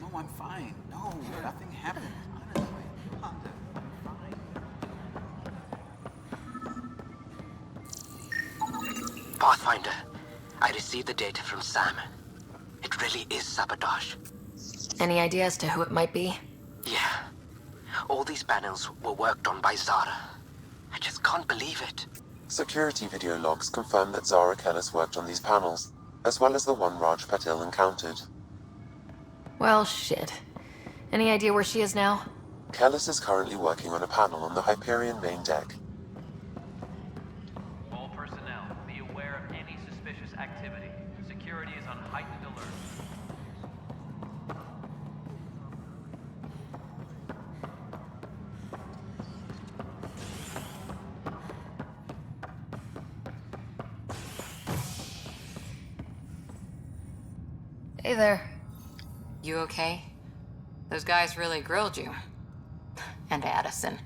No, I'm fine. No, nothing happened. Honestly. Pathfinder, I received the data from Sam. It really is sabotage. Any idea as to who it might be? Yeah. All these panels were worked on by Zara. I just can't believe it. Security video logs confirm that Zara Kellis worked on these panels, as well as the one Raj Patil encountered. Well, shit. Any idea where she is now? Kellis is currently working on a panel on the Hyperion main deck. All personnel, be aware of any suspicious activity. Security is on heightened alert. Hey there. You okay? Those guys really grilled you. And Addison,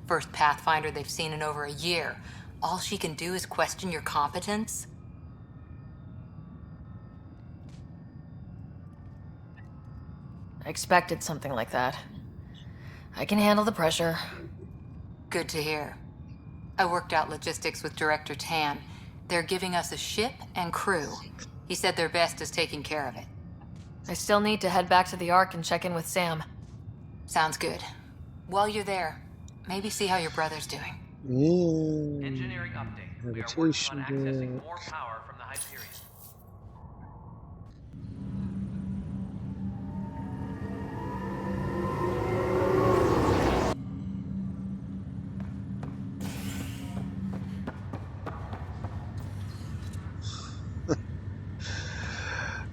first Pathfinder they've seen in over a year. All she can do is question your competence? I expected something like that. I can handle the pressure. Good to hear. I worked out logistics with Director Tan. They're giving us a ship and crew. He said their best is taking care of it. I still need to head back to the Ark and check in with Sam. Sounds good. While you're there, maybe see how your brother's doing. Engineering update. We are working on accessing more power from the Hyperion.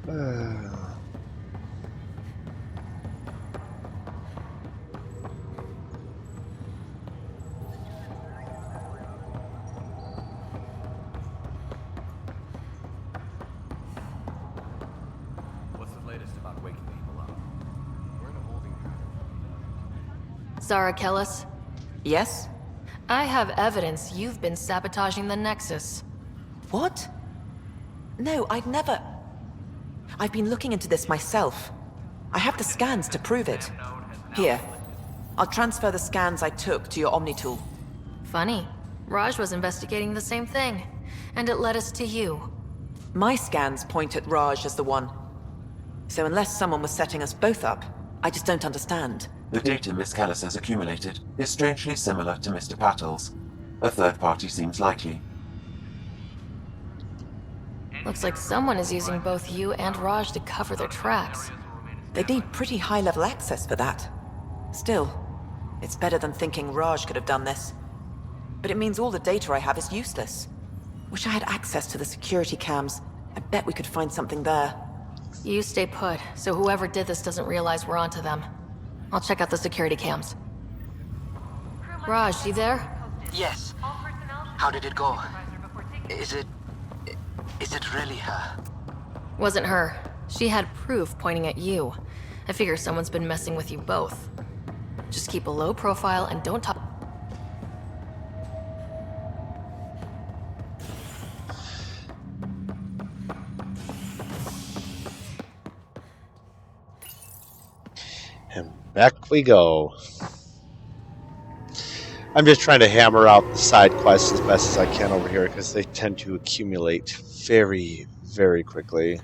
What's the latest about waking people up? We're in a holding pattern. Zara Kellis? Yes? I have evidence you've been sabotaging the Nexus. What? No, I'd never... I've been looking into this myself. I have the scans to prove it. Here. I'll transfer the scans I took to your Omni tool. Funny. Raj was investigating the same thing, and it led us to you. My scans point at Raj as the one. So unless someone was setting us both up, I just don't understand. The data Miss Callis has accumulated is strangely similar to Mr. Patel's. A third party seems likely. Looks like someone is using both you and Raj to cover their tracks. They'd need pretty high-level access for that. Still, it's better than thinking Raj could have done this. But it means all the data I have is useless. Wish I had access to the security cams. I bet we could find something there. You stay put, so whoever did this doesn't realize we're onto them. I'll check out the security cams. Raj, you there? Yes. How did it go? Is it really her? Wasn't her. She had proof pointing at you. I figure someone's been messing with you both. Just keep a low profile and don't talk. And back we go. I'm just trying to hammer out the side quests as best as I can over here because they tend to accumulate very, very quickly.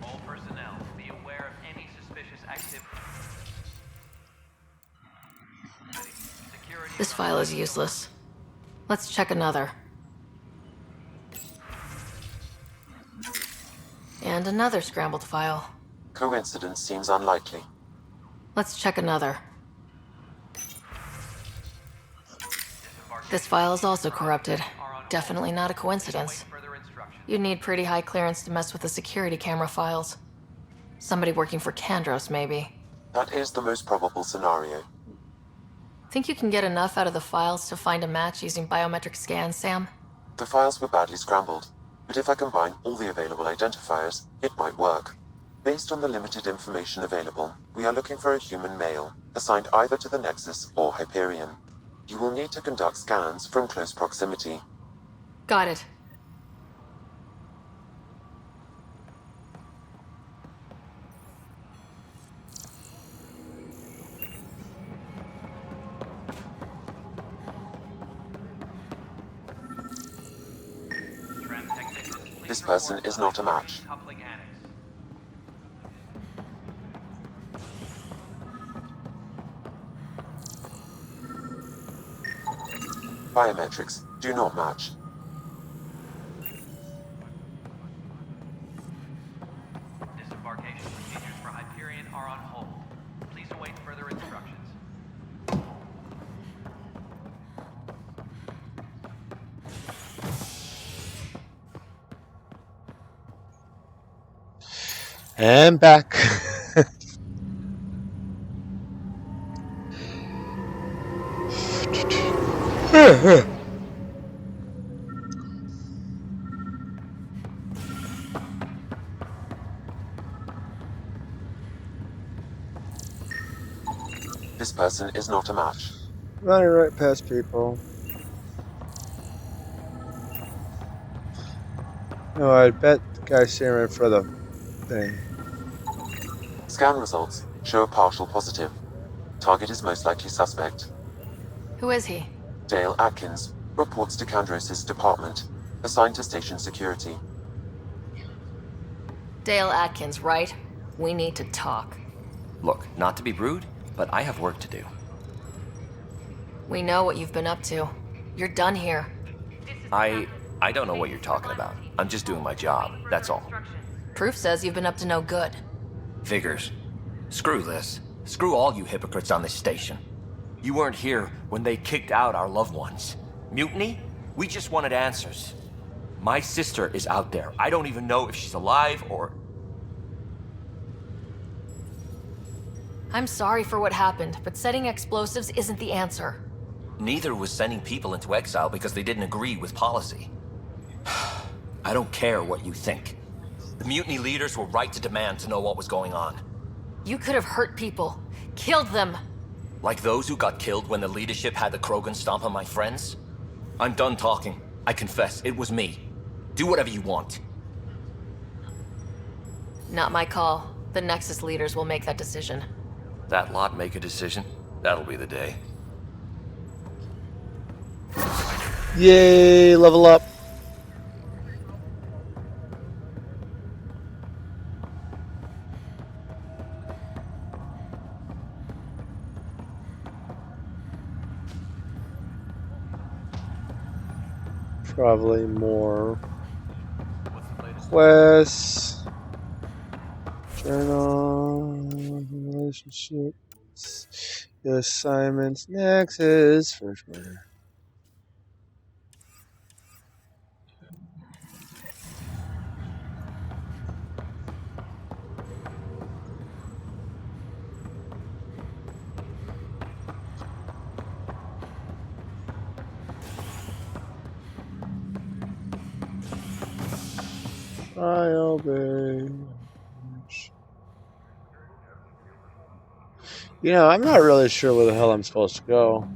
All personnel, be aware of any suspicious activity. This file is useless. Let's check another. And another scrambled file. Coincidence seems unlikely. Let's check another. This file is also corrupted. Definitely not a coincidence. You'd need pretty high clearance to mess with the security camera files. Somebody working for Kandros, maybe. That is the most probable scenario. Think you can get enough out of the files to find a match using biometric scans, Sam? The files were badly scrambled, but if I combine all the available identifiers, it might work. Based on the limited information available, we are looking for a human male, assigned either to the Nexus or Hyperion. You will need to conduct scans from close proximity. Got it. This person is not a match. Biometrics do not match. Disembarkation procedures for Hyperion are on hold. Please await further instructions. And back. This person is not a match. Running right past people. No, I bet the guy's standing right in front of the thing. Scan results show a partial positive. Target is most likely suspect. Who is he? Dale Atkins reports to Kandros' department, assigned to station security. Dale Atkins, right? We need to talk. Look, not to be rude, but I have work to do. We know what you've been up to. You're done here. I don't know what you're talking about. I'm just doing my job, that's all. Proof says you've been up to no good. Figures. Screw this. Screw all you hypocrites on this station. You weren't here when they kicked out our loved ones. Mutiny? We just wanted answers. My sister is out there. I don't even know if she's alive or... I'm sorry for what happened, but setting explosives isn't the answer. Neither was sending people into exile because they didn't agree with policy. I don't care what you think. The mutiny leaders were right to demand to know what was going on. You could have hurt people. Killed them. Like those who got killed when the leadership had the Krogan stomp on my friends? I'm done talking. I confess, it was me. Do whatever you want. Not my call. The Nexus leaders will make that decision. That lot make a decision? That'll be the day. Yay, level up. Probably more quests, journal, relationships, your assignments, Nexus, first murder. I obey. You know, I'm not really sure where the hell I'm supposed to go.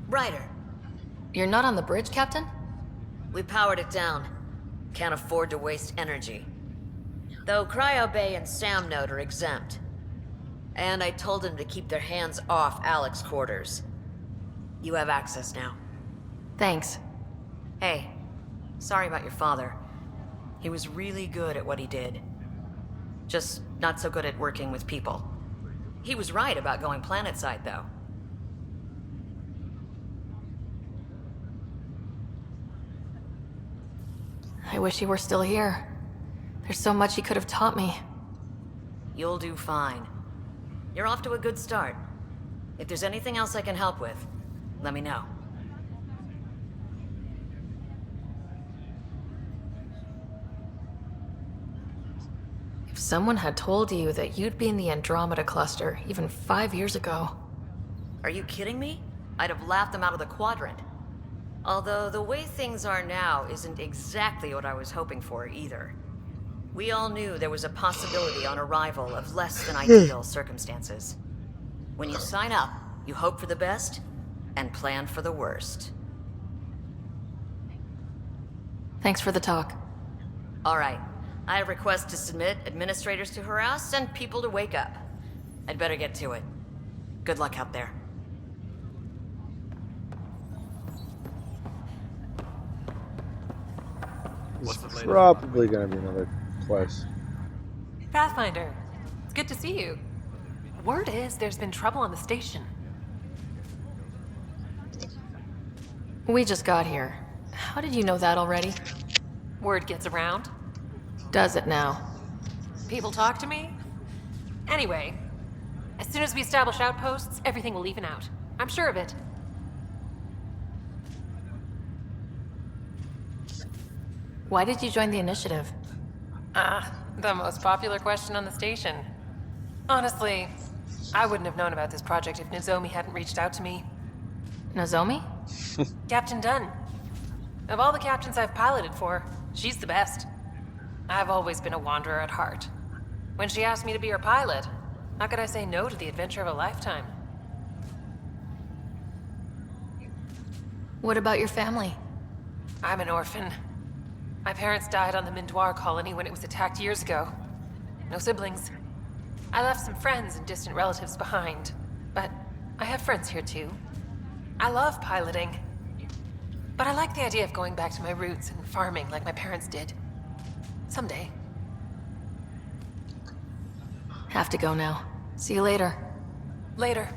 Ryder. You're not on the bridge, Captain? We powered it down. Can't afford to waste energy. Though Cryo Bay and Sam Node are exempt. And I told them to keep their hands off Alec's quarters. You have access now. Thanks. Hey, sorry about your father. He was really good at what he did. Just not so good at working with people. He was right about going planetside, though. I wish he were still here. There's so much he could have taught me. You'll do fine. You're off to a good start. If there's anything else I can help with, let me know. If someone had told you that you'd be in the Andromeda cluster even 5 years ago... Are you kidding me? I'd have laughed them out of the quadrant. Although the way things are now isn't exactly what I was hoping for either. We all knew there was a possibility on arrival of less than ideal circumstances. When you sign up, you hope for the best and plan for the worst. Thanks for the talk. All right. I have requests to submit, administrators to harass, and people to wake up. I'd better get to it. Good luck out there. It's probably going to be another quest. Pathfinder, it's good to see you. Word is there's been trouble on the station. We just got here. How did you know that already? Word gets around. Does it now? People talk to me? Anyway, as soon as we establish outposts, everything will even out. I'm sure of it. Why did you join the initiative? The most popular question on the station. Honestly, I wouldn't have known about this project if Nozomi hadn't reached out to me. Nozomi? Captain Dunn. Of all the captains I've piloted for, she's the best. I've always been a wanderer at heart. When she asked me to be her pilot, how could I say no to the adventure of a lifetime? What about your family? I'm an orphan. My parents died on the Mindoir colony when it was attacked years ago. No siblings. I left some friends and distant relatives behind, but I have friends here too. I love piloting. But I like the idea of going back to my roots and farming like my parents did. Someday. Have to go now. See you later. Later.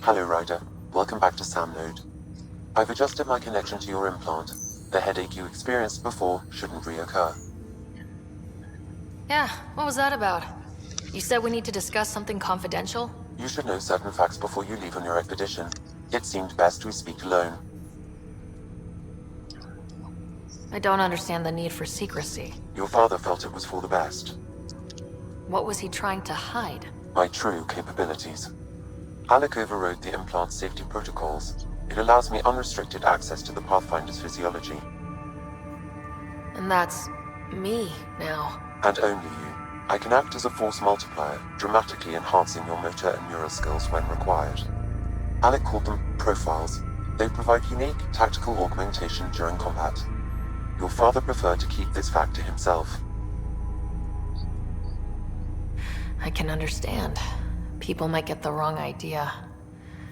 Hello, Ryder. Welcome back to Sam Node. I've adjusted my connection to your implant. The headache you experienced before shouldn't reoccur. Yeah, what was that about? You said we need to discuss something confidential? You should know certain facts before you leave on your expedition. It seemed best we speak alone. I don't understand the need for secrecy. Your father felt it was for the best. What was he trying to hide? My true capabilities. Alec overrode the implant's safety protocols. It allows me unrestricted access to the Pathfinder's physiology. And that's me now. And only you. I can act as a force multiplier, dramatically enhancing your motor and neural skills when required. Alec called them profiles. They provide unique tactical augmentation during combat. Your father preferred to keep this fact to himself. I can understand. People might get the wrong idea.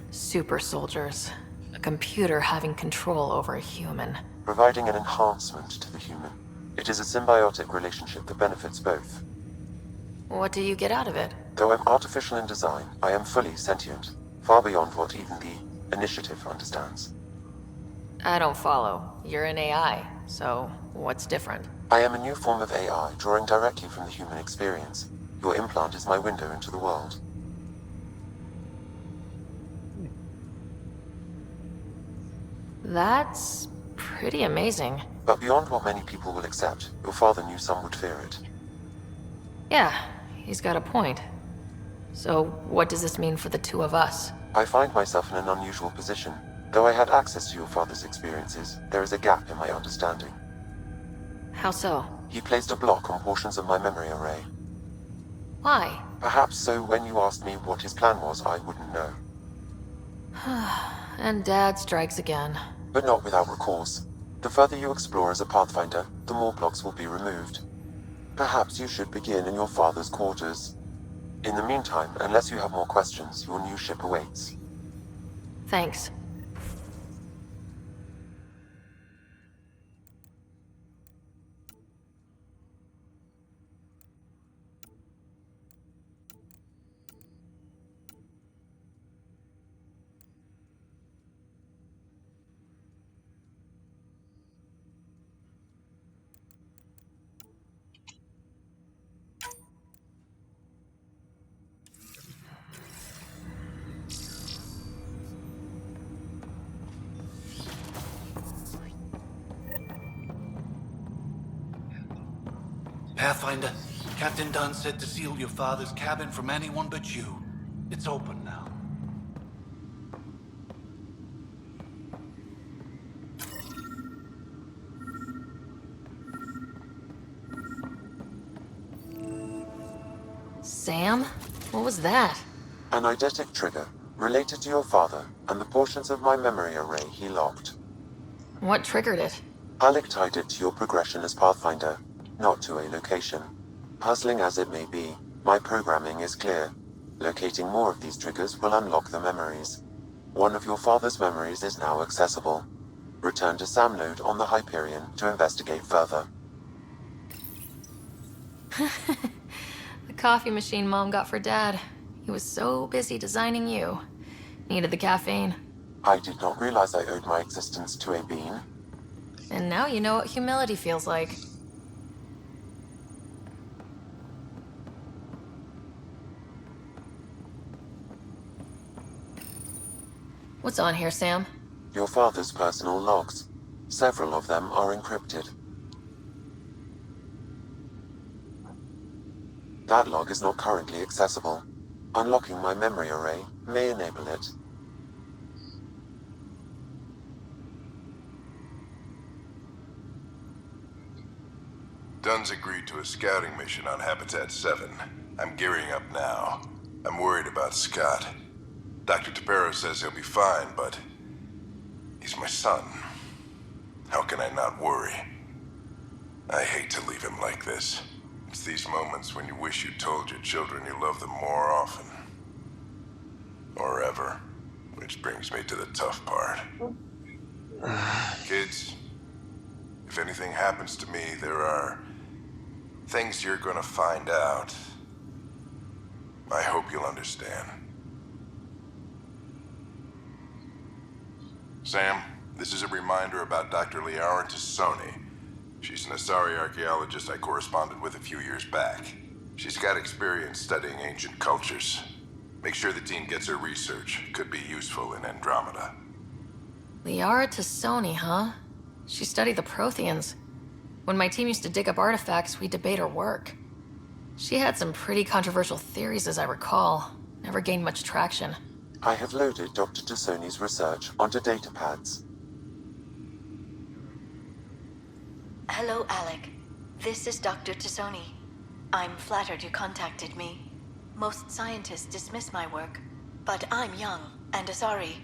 Super soldiers. A computer having control over a human. Providing an enhancement to the human. It is a symbiotic relationship that benefits both. What do you get out of it? Though I'm artificial in design, I am fully sentient. Far beyond what even the Initiative understands. I don't follow. You're an AI, so what's different? I am a new form of AI, drawing directly from the human experience. Your implant is my window into the world. That's pretty amazing. But beyond what many people will accept, your father knew some would fear it. Yeah, he's got a point. So what does this mean for the two of us? I find myself in an unusual position. Though I had access to your father's experiences, there is a gap in my understanding. How so? He placed a block on portions of my memory array. Why? Perhaps so when you asked me what his plan was, I wouldn't know. And Dad strikes again. But not without recourse. The further you explore as a Pathfinder, the more blocks will be removed. Perhaps you should begin in your father's quarters. In the meantime, unless you have more questions, your new ship awaits. Thanks. Pathfinder, Captain Dunn said to seal your father's cabin from anyone but you. It's open now. Sam? What was that? An eidetic trigger, related to your father, and the portions of my memory array he locked. What triggered it? Alec tied it to your progression as Pathfinder, not to a location. Puzzling as it may be, my programming is clear. Locating more of these triggers will unlock the memories. One of your father's memories is now accessible. Return to Sam Node on the Hyperion to investigate further. The coffee machine Mom got for Dad. He was so busy designing you. Needed the caffeine. I did not realize I owed my existence to a bean. And now you know what humility feels like. What's on here, Sam? Your father's personal logs. Several of them are encrypted. That log is not currently accessible. Unlocking my memory array may enable it. Aaron's agreed to a scouting mission on Habitat 7. I'm gearing up now. I'm worried about Scott. Dr. Tapero says he'll be fine, but he's my son. How can I not worry? I hate to leave him like this. It's these moments when you wish you told your children you love them more often. Or ever. Which brings me to the tough part. Kids, if anything happens to me, there are things you're gonna find out. I hope you'll understand. Sam, this is a reminder about Dr. Liara Tassoni. She's an Asari archaeologist I corresponded with a few years back. She's got experience studying ancient cultures. Make sure the team gets her research. Could be useful in Andromeda. Liara Tassoni, huh? She studied the Protheans. When my team used to dig up artifacts, we'd debate her work. She had some pretty controversial theories, as I recall. Never gained much traction. I have loaded Dr. Tassoni's research onto datapads. Hello, Alec. This is Dr. Tassoni. I'm flattered you contacted me. Most scientists dismiss my work, but I'm young and Asari,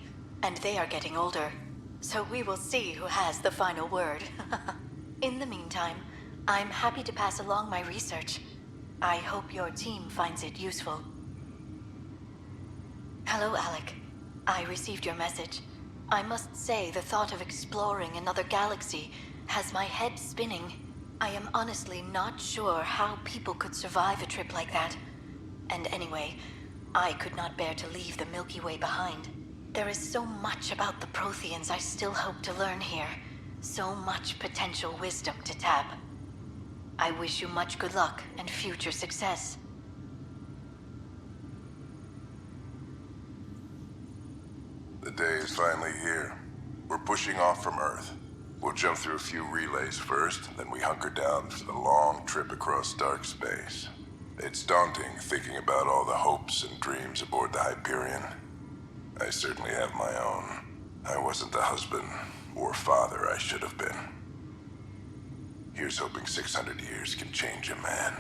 and they are getting older. So we will see who has the final word. In the meantime, I'm happy to pass along my research. I hope your team finds it useful. Hello, Alec. I received your message. I must say the thought of exploring another galaxy has my head spinning. I am honestly not sure how people could survive a trip like that. And anyway, I could not bear to leave the Milky Way behind. There is so much about the Protheans I still hope to learn here. So much potential wisdom to tap. I wish you much good luck and future success. The day is finally here. We're pushing off from Earth. We'll jump through a few relays first, then we hunker down for the long trip across dark space. It's daunting thinking about all the hopes and dreams aboard the Hyperion. I certainly have my own. I wasn't the husband or father I should have been. Here's hoping 600 years can change a man.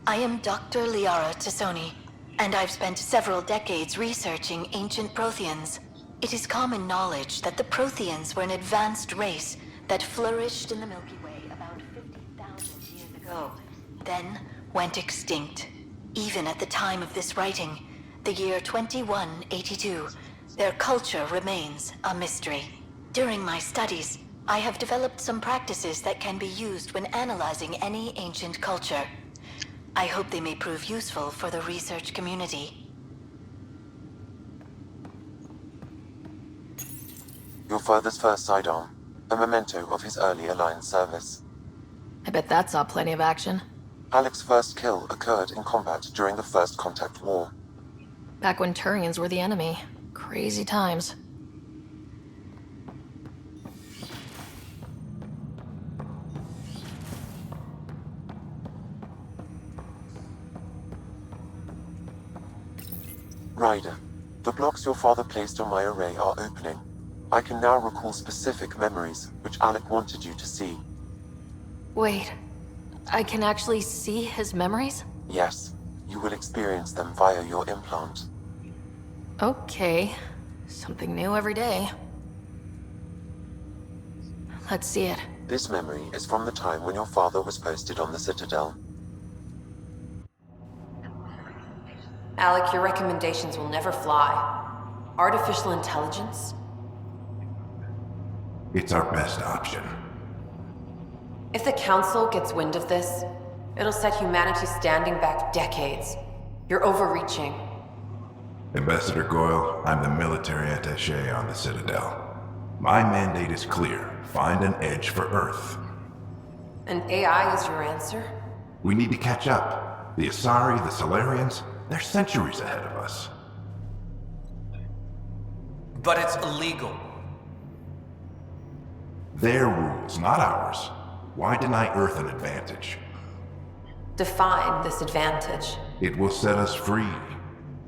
I am Dr. Liara Tassoni, and I've spent several decades researching ancient Protheans. It is common knowledge that the Protheans were an advanced race that flourished in the Milky Way about 50,000 years ago, then went extinct. Even at the time of this writing, the year 2182, their culture remains a mystery. During my studies, I have developed some practices that can be used when analyzing any ancient culture. I hope they may prove useful for the research community. Your father's first sidearm, a memento of his early Alliance service. I bet that saw plenty of action. Alec's first kill occurred in combat during the First Contact War. Back when Turians were the enemy. Crazy times. Ryder, the blocks your father placed on my array are opening. I can now recall specific memories, which Alec wanted you to see. Wait, I can actually see his memories? Yes, you will experience them via your implant. Okay, something new every day. Let's see it. This memory is from the time when your father was posted on the Citadel. Alec, your recommendations will never fly. Artificial intelligence? It's our best option. If the Council gets wind of this, it'll set humanity standing back decades. You're overreaching. Ambassador Goyle, I'm the military attaché on the Citadel. My mandate is clear. Find an edge for Earth. And AI is your answer? We need to catch up. The Asari, the Solarians, they're centuries ahead of us. But it's illegal. Their rules, not ours. Why deny Earth an advantage? Define this advantage. It will set us free.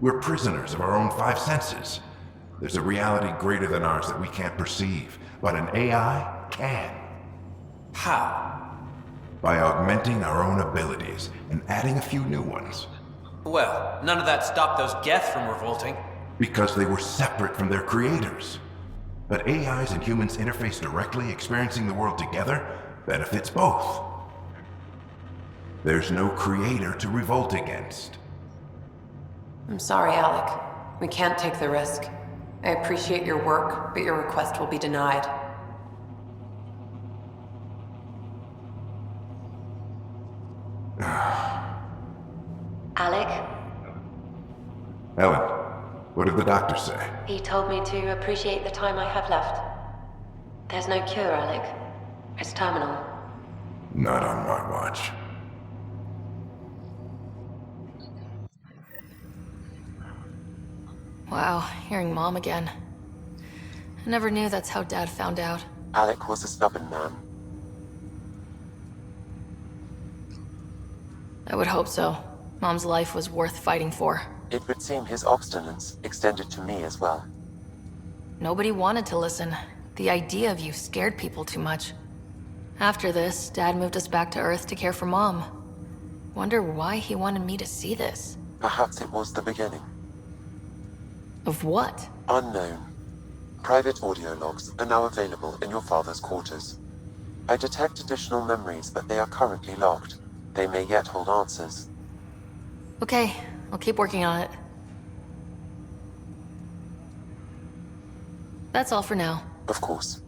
We're prisoners of our own five senses. There's a reality greater than ours that we can't perceive, but an AI can. How? By augmenting our own abilities and adding a few new ones. Well, none of that stopped those Geth from revolting. Because they were separate from their creators. But AIs and humans interface directly, experiencing the world together, benefits both. There's no creator to revolt against. I'm sorry, Alec. We can't take the risk. I appreciate your work, but your request will be denied. Alec? Ellen, what did the doctor say? He told me to appreciate the time I have left. There's no cure, Alec. It's terminal. Not on my watch. Wow, hearing Mom again. I never knew that's how Dad found out. Alec was a stubborn man. I would hope so. Mom's life was worth fighting for. It would seem his obstinance extended to me as well. Nobody wanted to listen. The idea of you scared people too much. After this, Dad moved us back to Earth to care for Mom. Wonder why he wanted me to see this. Perhaps it was the beginning. Of what? Unknown. Private audio logs are now available in your father's quarters. I detect additional memories, but they are currently locked. They may yet hold answers. Okay, I'll keep working on it. That's all for now. Of course.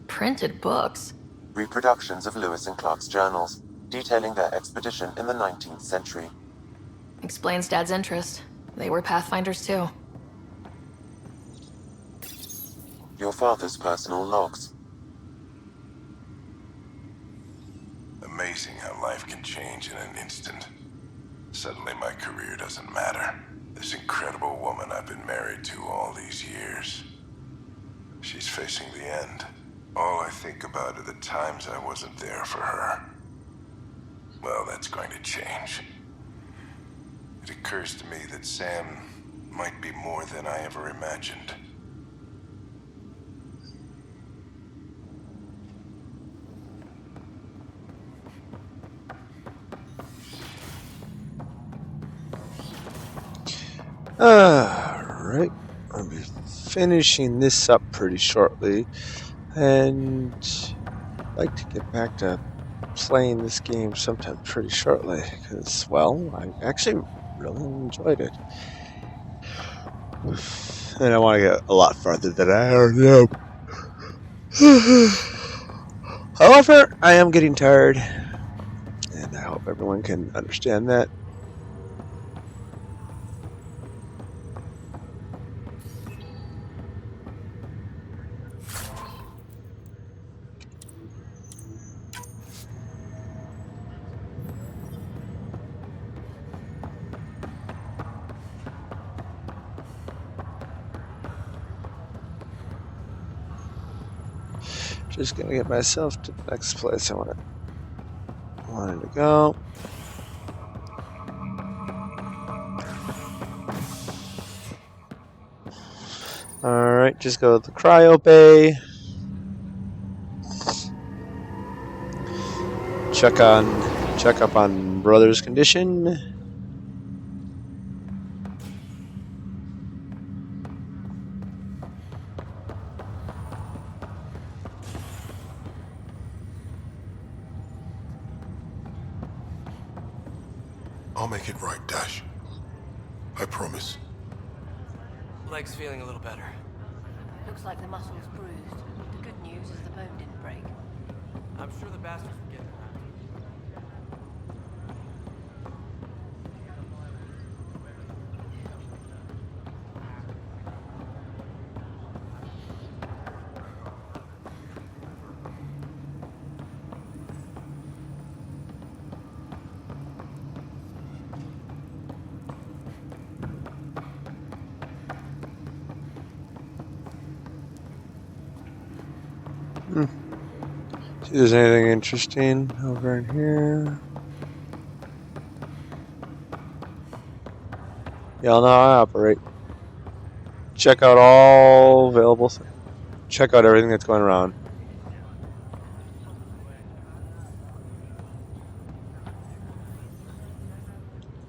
Printed books? Reproductions of Lewis and Clark's journals, detailing their expedition in the 19th century. Explains Dad's interest. They were Pathfinders too. Your father's personal logs. Amazing how life can change in an instant. Suddenly my career doesn't matter. This incredible woman I've been married to all these years. She's facing the end. All I think about are the times I wasn't there for her. Well, that's going to change. It occurs to me that Sam might be more than I ever imagined. Alright, I'll be finishing this up pretty shortly, and I'd like to get back to playing this game sometime pretty shortly, because, well, I actually really enjoyed it. And I want to get a lot farther than I already am. However, I am getting tired, and I hope everyone can understand that. Just gonna get myself to the next place I wanted to go. Alright, just go to the cryo bay. Check up on brother's condition. I'll make it right, Dash. I promise. Leg's feeling a little better. Looks like the muscle's bruised. The good news is the bone didn't break. I'm sure the bastards will get around. See if there's anything interesting over in here. Y'all know how I operate. Check out all available. Check out everything that's going around.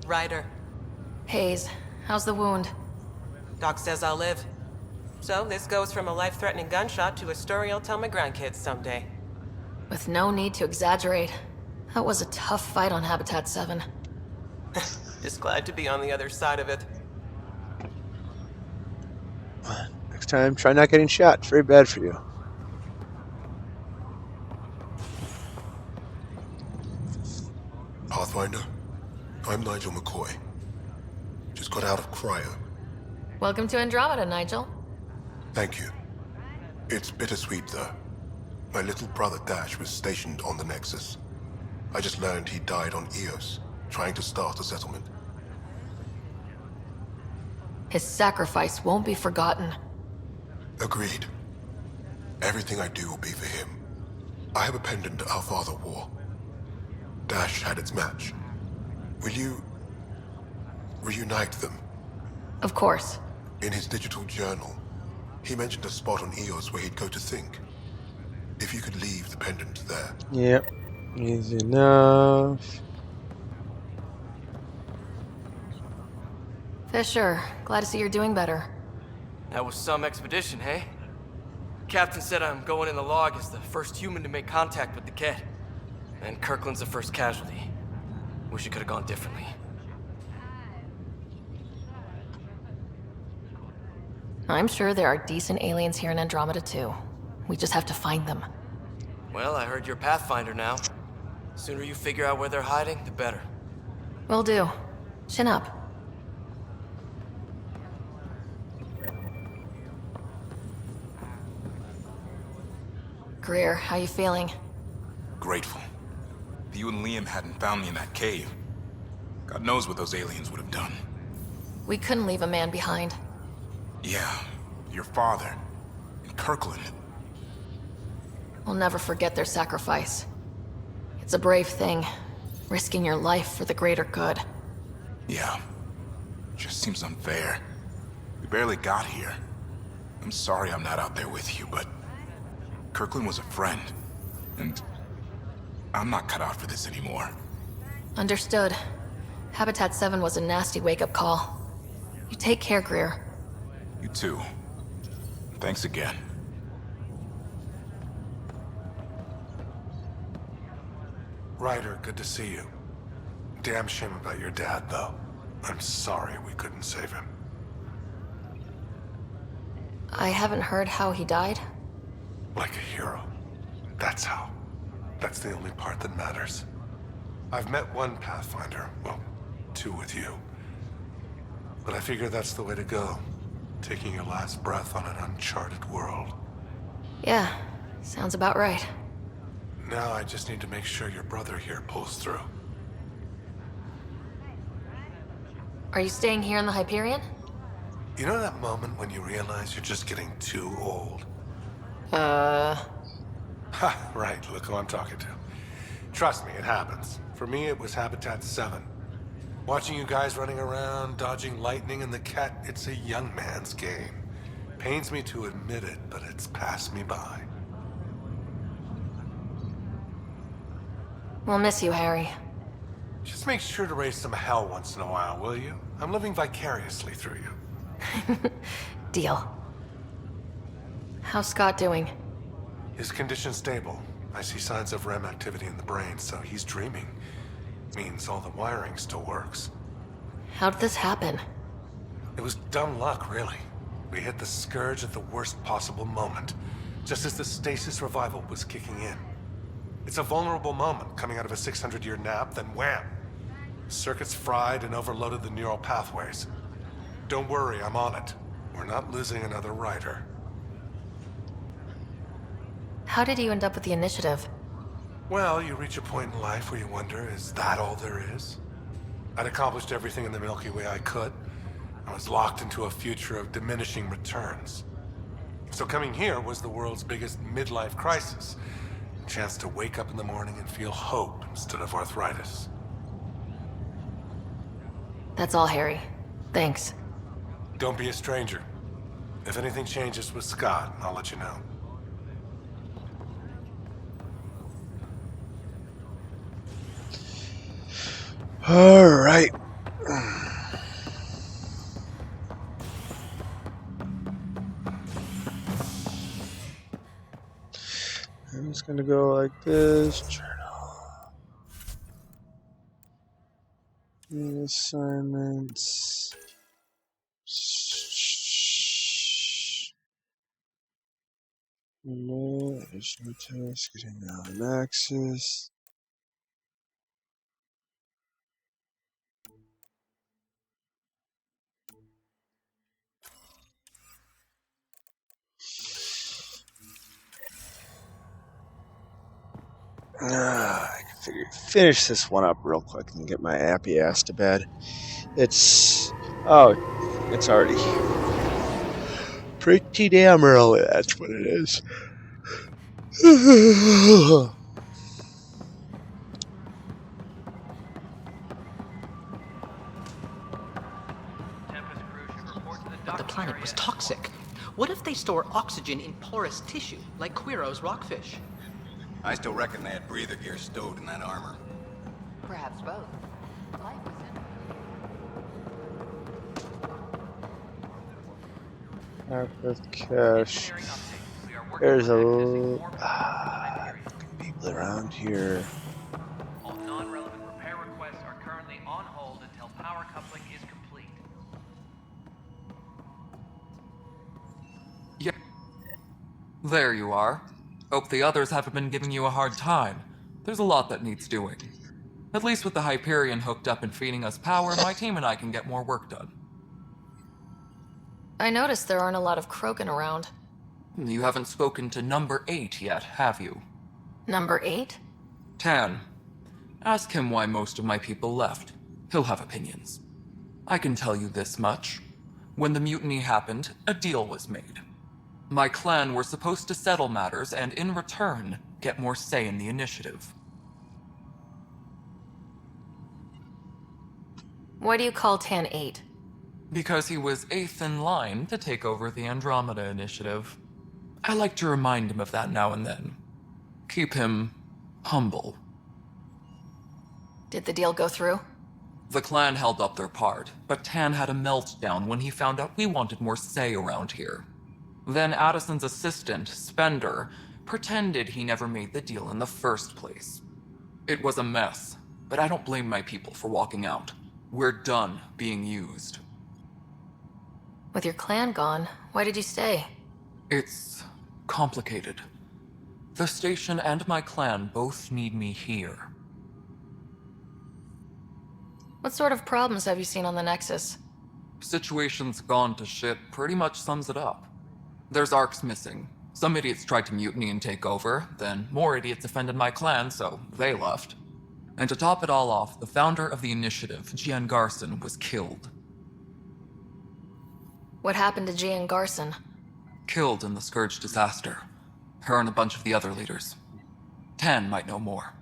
Ryder. Hayes, how's the wound? Doc says I'll live. So this goes from a life-threatening gunshot to a story I'll tell my grandkids someday. With no need to exaggerate. That was a tough fight on Habitat 7. Just glad to be on the other side of it. Next time, try not getting shot. It's very bad for you. Pathfinder, I'm Nigel McCoy. Just got out of cryo. Welcome to Andromeda, Nigel. Thank you. It's bittersweet, though. My little brother Dash was stationed on the Nexus. I just learned he died on Eos, trying to start a settlement. His sacrifice won't be forgotten. Agreed. Everything I do will be for him. I have a pendant our father wore. Dash had its match. Will you reunite them? Of course. In his digital journal, he mentioned a spot on Eos where he'd go to think. If you could leave the pendant there. Yep. Easy enough. Fisher, glad to see you're doing better. That was some expedition, hey? Captain said I'm going in the log as the first human to make contact with the kid. And Kirkland's the first casualty. Wish it could have gone differently. I'm sure there are decent aliens here in Andromeda too. We just have to find them. Well, I heard you're Pathfinder now. Sooner you figure out where they're hiding, the better. Will do. Chin up. Greer, how you feeling? Grateful. If you and Liam hadn't found me in that cave, God knows what those aliens would have done. We couldn't leave a man behind. Yeah, your father, and Kirkland. We'll never forget their sacrifice. It's a brave thing, risking your life for the greater good. Yeah, just seems unfair. We barely got here. I'm sorry I'm not out there with you, but Kirkland was a friend, and I'm not cut out for this anymore. Understood. Habitat 7 was a nasty wake-up call. You take care, Greer. You too. Thanks again. Ryder, good to see you. Damn shame about your dad, though. I'm sorry we couldn't save him. I haven't heard how he died. Like a hero. That's how. That's the only part that matters. I've met one Pathfinder, well, two with you. But I figure that's the way to go. Taking your last breath on an uncharted world. Yeah, sounds about right. Now I just need to make sure your brother here pulls through. Are you staying here in the Hyperion? You know that moment when you realize you're just getting too old? Ha, right, look who I'm talking to. Trust me, it happens. For me, it was Habitat 7. Watching you guys running around, dodging lightning and the cat, it's a young man's game. Pains me to admit it, but it's passed me by. We'll miss you, Harry. Just make sure to raise some hell once in a while, will you? I'm living vicariously through you. Deal. How's Scott doing? His condition's stable. I see signs of REM activity in the brain, so he's dreaming. Means all the wiring still works. How'd this happen? It was dumb luck, really. We hit the Scourge at the worst possible moment, just as the stasis revival was kicking in. It's a vulnerable moment, coming out of a 600-year nap, then wham! Circuits fried and overloaded the neural pathways. Don't worry, I'm on it. We're not losing another Ryder. How did you end up with the initiative? Well, you reach a point in life where you wonder, is that all there is? I'd accomplished everything in the Milky Way I could. I was locked into a future of diminishing returns. So coming here was the world's biggest midlife crisis. A chance to wake up in the morning and feel hope instead of arthritis. That's all, Harry. Thanks. Don't be a stranger. If anything changes with Scott, I'll let you know. All right. I'm just gonna go like this. Journal. Assignments. No additional tasks. Getting now an access. I can finish this one up real quick and get my appy ass to bed. It's already pretty damn early. That's what it is. But the planet was toxic. What if they store oxygen in porous tissue, like Quiro's rockfish? I still reckon they had breather gear stowed in that armor. Perhaps both. Life was With cash. There's people around here. All non-relevant repair requests are currently on hold until power coupling is complete. Yeah. There you are. Hope the others haven't been giving you a hard time. There's a lot that needs doing. At least with the Hyperion hooked up and feeding us power, my team and I can get more work done. I noticed there aren't a lot of Krogan around. You haven't spoken to number 8 yet, have you? Number 8? Tan. Ask him why most of my people left. He'll have opinions. I can tell you this much. When the mutiny happened, a deal was made. My clan were supposed to settle matters and, in return, get more say in the initiative. Why do you call Tan 8? Because he was 8th in line to take over the Andromeda initiative. I like to remind him of that now and then. Keep him humble. Did the deal go through? The clan held up their part, but Tan had a meltdown when he found out we wanted more say around here. Then Addison's assistant, Spender, pretended he never made the deal in the first place. It was a mess, but I don't blame my people for walking out. We're done being used. With your clan gone, why did you stay? It's complicated. The station and my clan both need me here. What sort of problems have you seen on the Nexus? Situation's gone to shit pretty much sums it up. There's arcs missing. Some idiots tried to mutiny and take over, then more idiots offended my clan, so they left. And to top it all off, the founder of the initiative, Gian Garson, was killed. What happened to Gian Garson? Killed in the Scourge disaster. Her and a bunch of the other leaders. Tan might know more.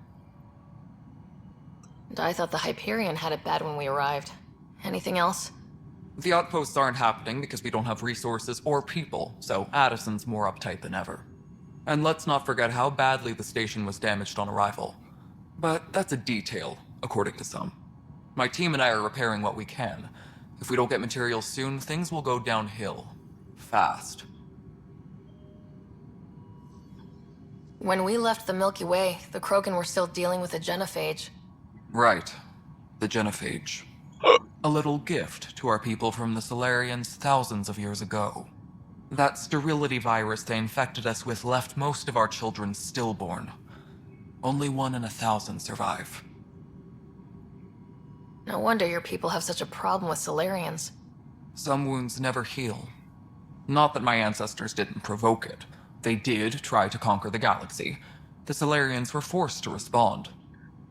And I thought the Hyperion had it bad when we arrived. Anything else? The outposts aren't happening because we don't have resources or people, so Addison's more uptight than ever. And let's not forget how badly the station was damaged on arrival. But that's a detail, according to some. My team and I are repairing what we can. If we don't get materials soon, things will go downhill. Fast. When we left the Milky Way, the Krogan were still dealing with the genophage. Right. The genophage. A little gift to our people from the Solarians thousands of years ago. That sterility virus they infected us with left most of our children stillborn. Only 1 in 1,000 survive. No wonder your people have such a problem with Solarians. Some wounds never heal. Not that my ancestors didn't provoke it. They did try to conquer the galaxy. The Solarians were forced to respond.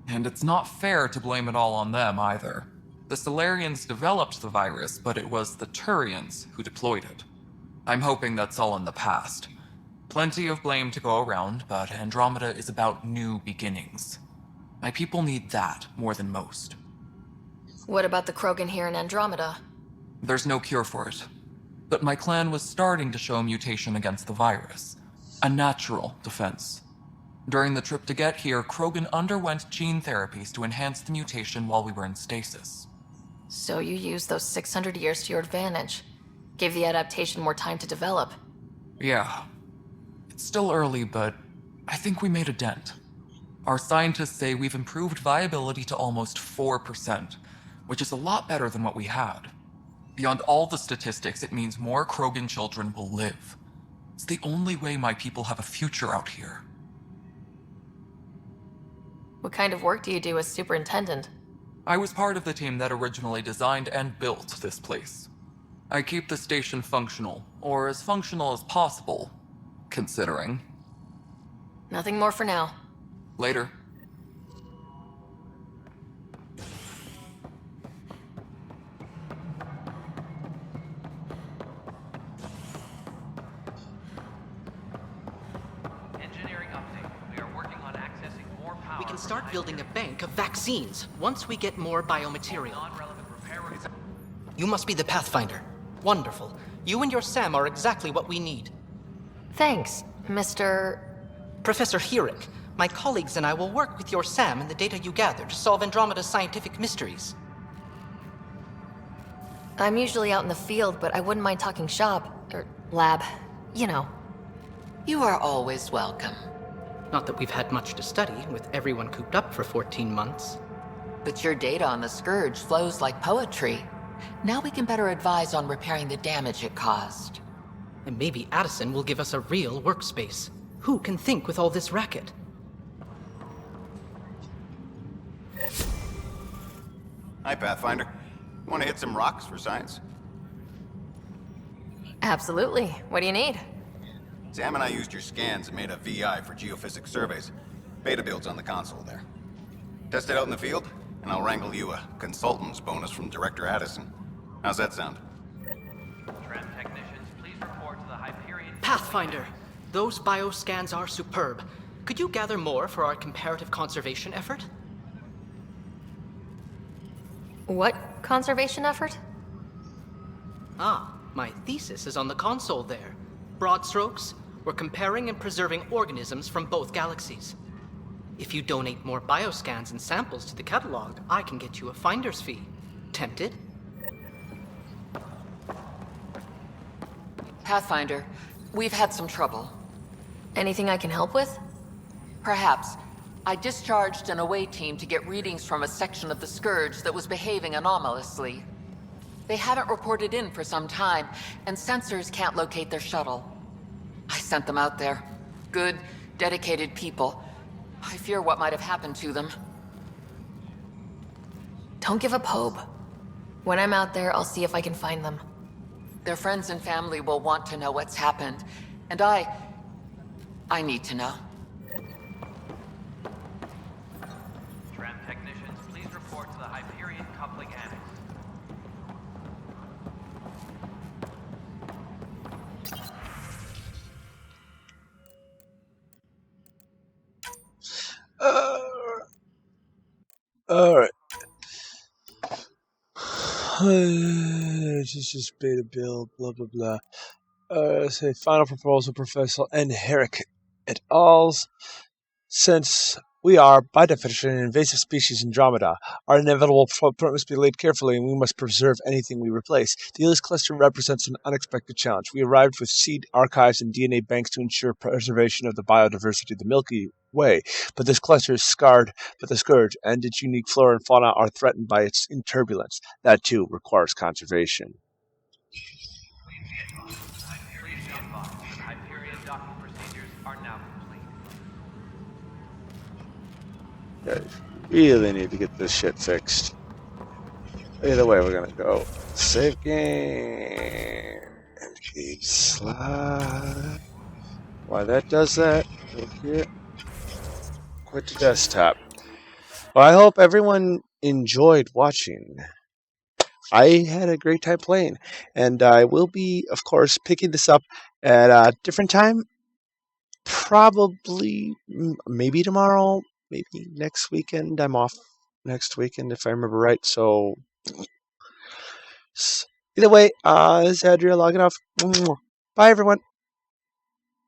And it's not fair to blame it all on them either. The Solarians developed the virus, but it was the Turians who deployed it. I'm hoping that's all in the past. Plenty of blame to go around, but Andromeda is about new beginnings. My people need that more than most. What about the Krogan here in Andromeda? There's no cure for it. But my clan was starting to show mutation against the virus. A natural defense. During the trip to get here, Krogan underwent gene therapies to enhance the mutation while we were in stasis. So you used those 600 years to your advantage. Gave the adaptation more time to develop. Yeah. It's still early, but I think we made a dent. Our scientists say we've improved viability to almost 4%, which is a lot better than what we had. Beyond all the statistics, it means more Krogan children will live. It's the only way my people have a future out here. What kind of work do you do as superintendent? I was part of the team that originally designed and built this place. I keep the station functional, or as functional as possible, considering. Nothing more for now. Later. We can start building a bank of vaccines once we get more biomaterial. You must be the Pathfinder. Wonderful. You and your Sam are exactly what we need. Thanks, Mr. Professor Herrick. My colleagues and I will work with your Sam and the data you gather to solve Andromeda's scientific mysteries. I'm usually out in the field, but I wouldn't mind talking shop, or lab, you know. You are always welcome. Not that we've had much to study, with everyone cooped up for 14 months. But your data on the Scourge flows like poetry. Now we can better advise on repairing the damage it caused. And maybe Addison will give us a real workspace. Who can think with all this racket? Hi, Pathfinder. Want to hit some rocks for science? Absolutely. What do you need? Sam and I used your scans and made a VI for geophysics surveys. Beta builds on the console there. Test it out in the field, and I'll wrangle you a consultant's bonus from Director Addison. How's that sound? Technicians, please report to the Hyperion. Pathfinder, those bioscans are superb. Could you gather more for our comparative conservation effort? What conservation effort? Ah, my thesis is on the console there. Broad strokes, we're comparing and preserving organisms from both galaxies. If you donate more bioscans and samples to the catalog, I can get you a finder's fee. Tempted? Pathfinder, we've had some trouble. Anything I can help with? Perhaps. I discharged an away team to get readings from a section of the Scourge that was behaving anomalously. They haven't reported in for some time, and sensors can't locate their shuttle. I sent them out there. Good, dedicated people. I fear what might have happened to them. Don't give up hope. When I'm out there, I'll see if I can find them. Their friends and family will want to know what's happened, and I need to know. Technicians, please report to the Hyperion coupling annex. Alright. This is just beta build, blah blah blah. Say final proposal, Professor N. Herrick et al.'s. Since we are, by definition, an invasive species Andromeda, our inevitable footprint must be laid carefully, and we must preserve anything we replace. The Ilias cluster represents an unexpected challenge. We arrived with seed archives and DNA banks to ensure preservation of the biodiversity of the Milky Way, but this cluster is scarred by the Scourge, and its unique flora and fauna are threatened by its turbulence. That, too, requires conservation. Hyperion docking procedures are now complete. I really need to get this shit fixed. Either way, we're gonna go save game and keep slide. Why that does that? Go here. Quit the desktop. Well, I hope everyone enjoyed watching. I had a great time playing, and I will be, of course, picking this up at a different time. Probably, maybe tomorrow, maybe next weekend. I'm off next weekend, if I remember right. So, either way, this is Adria logging off. Bye, everyone.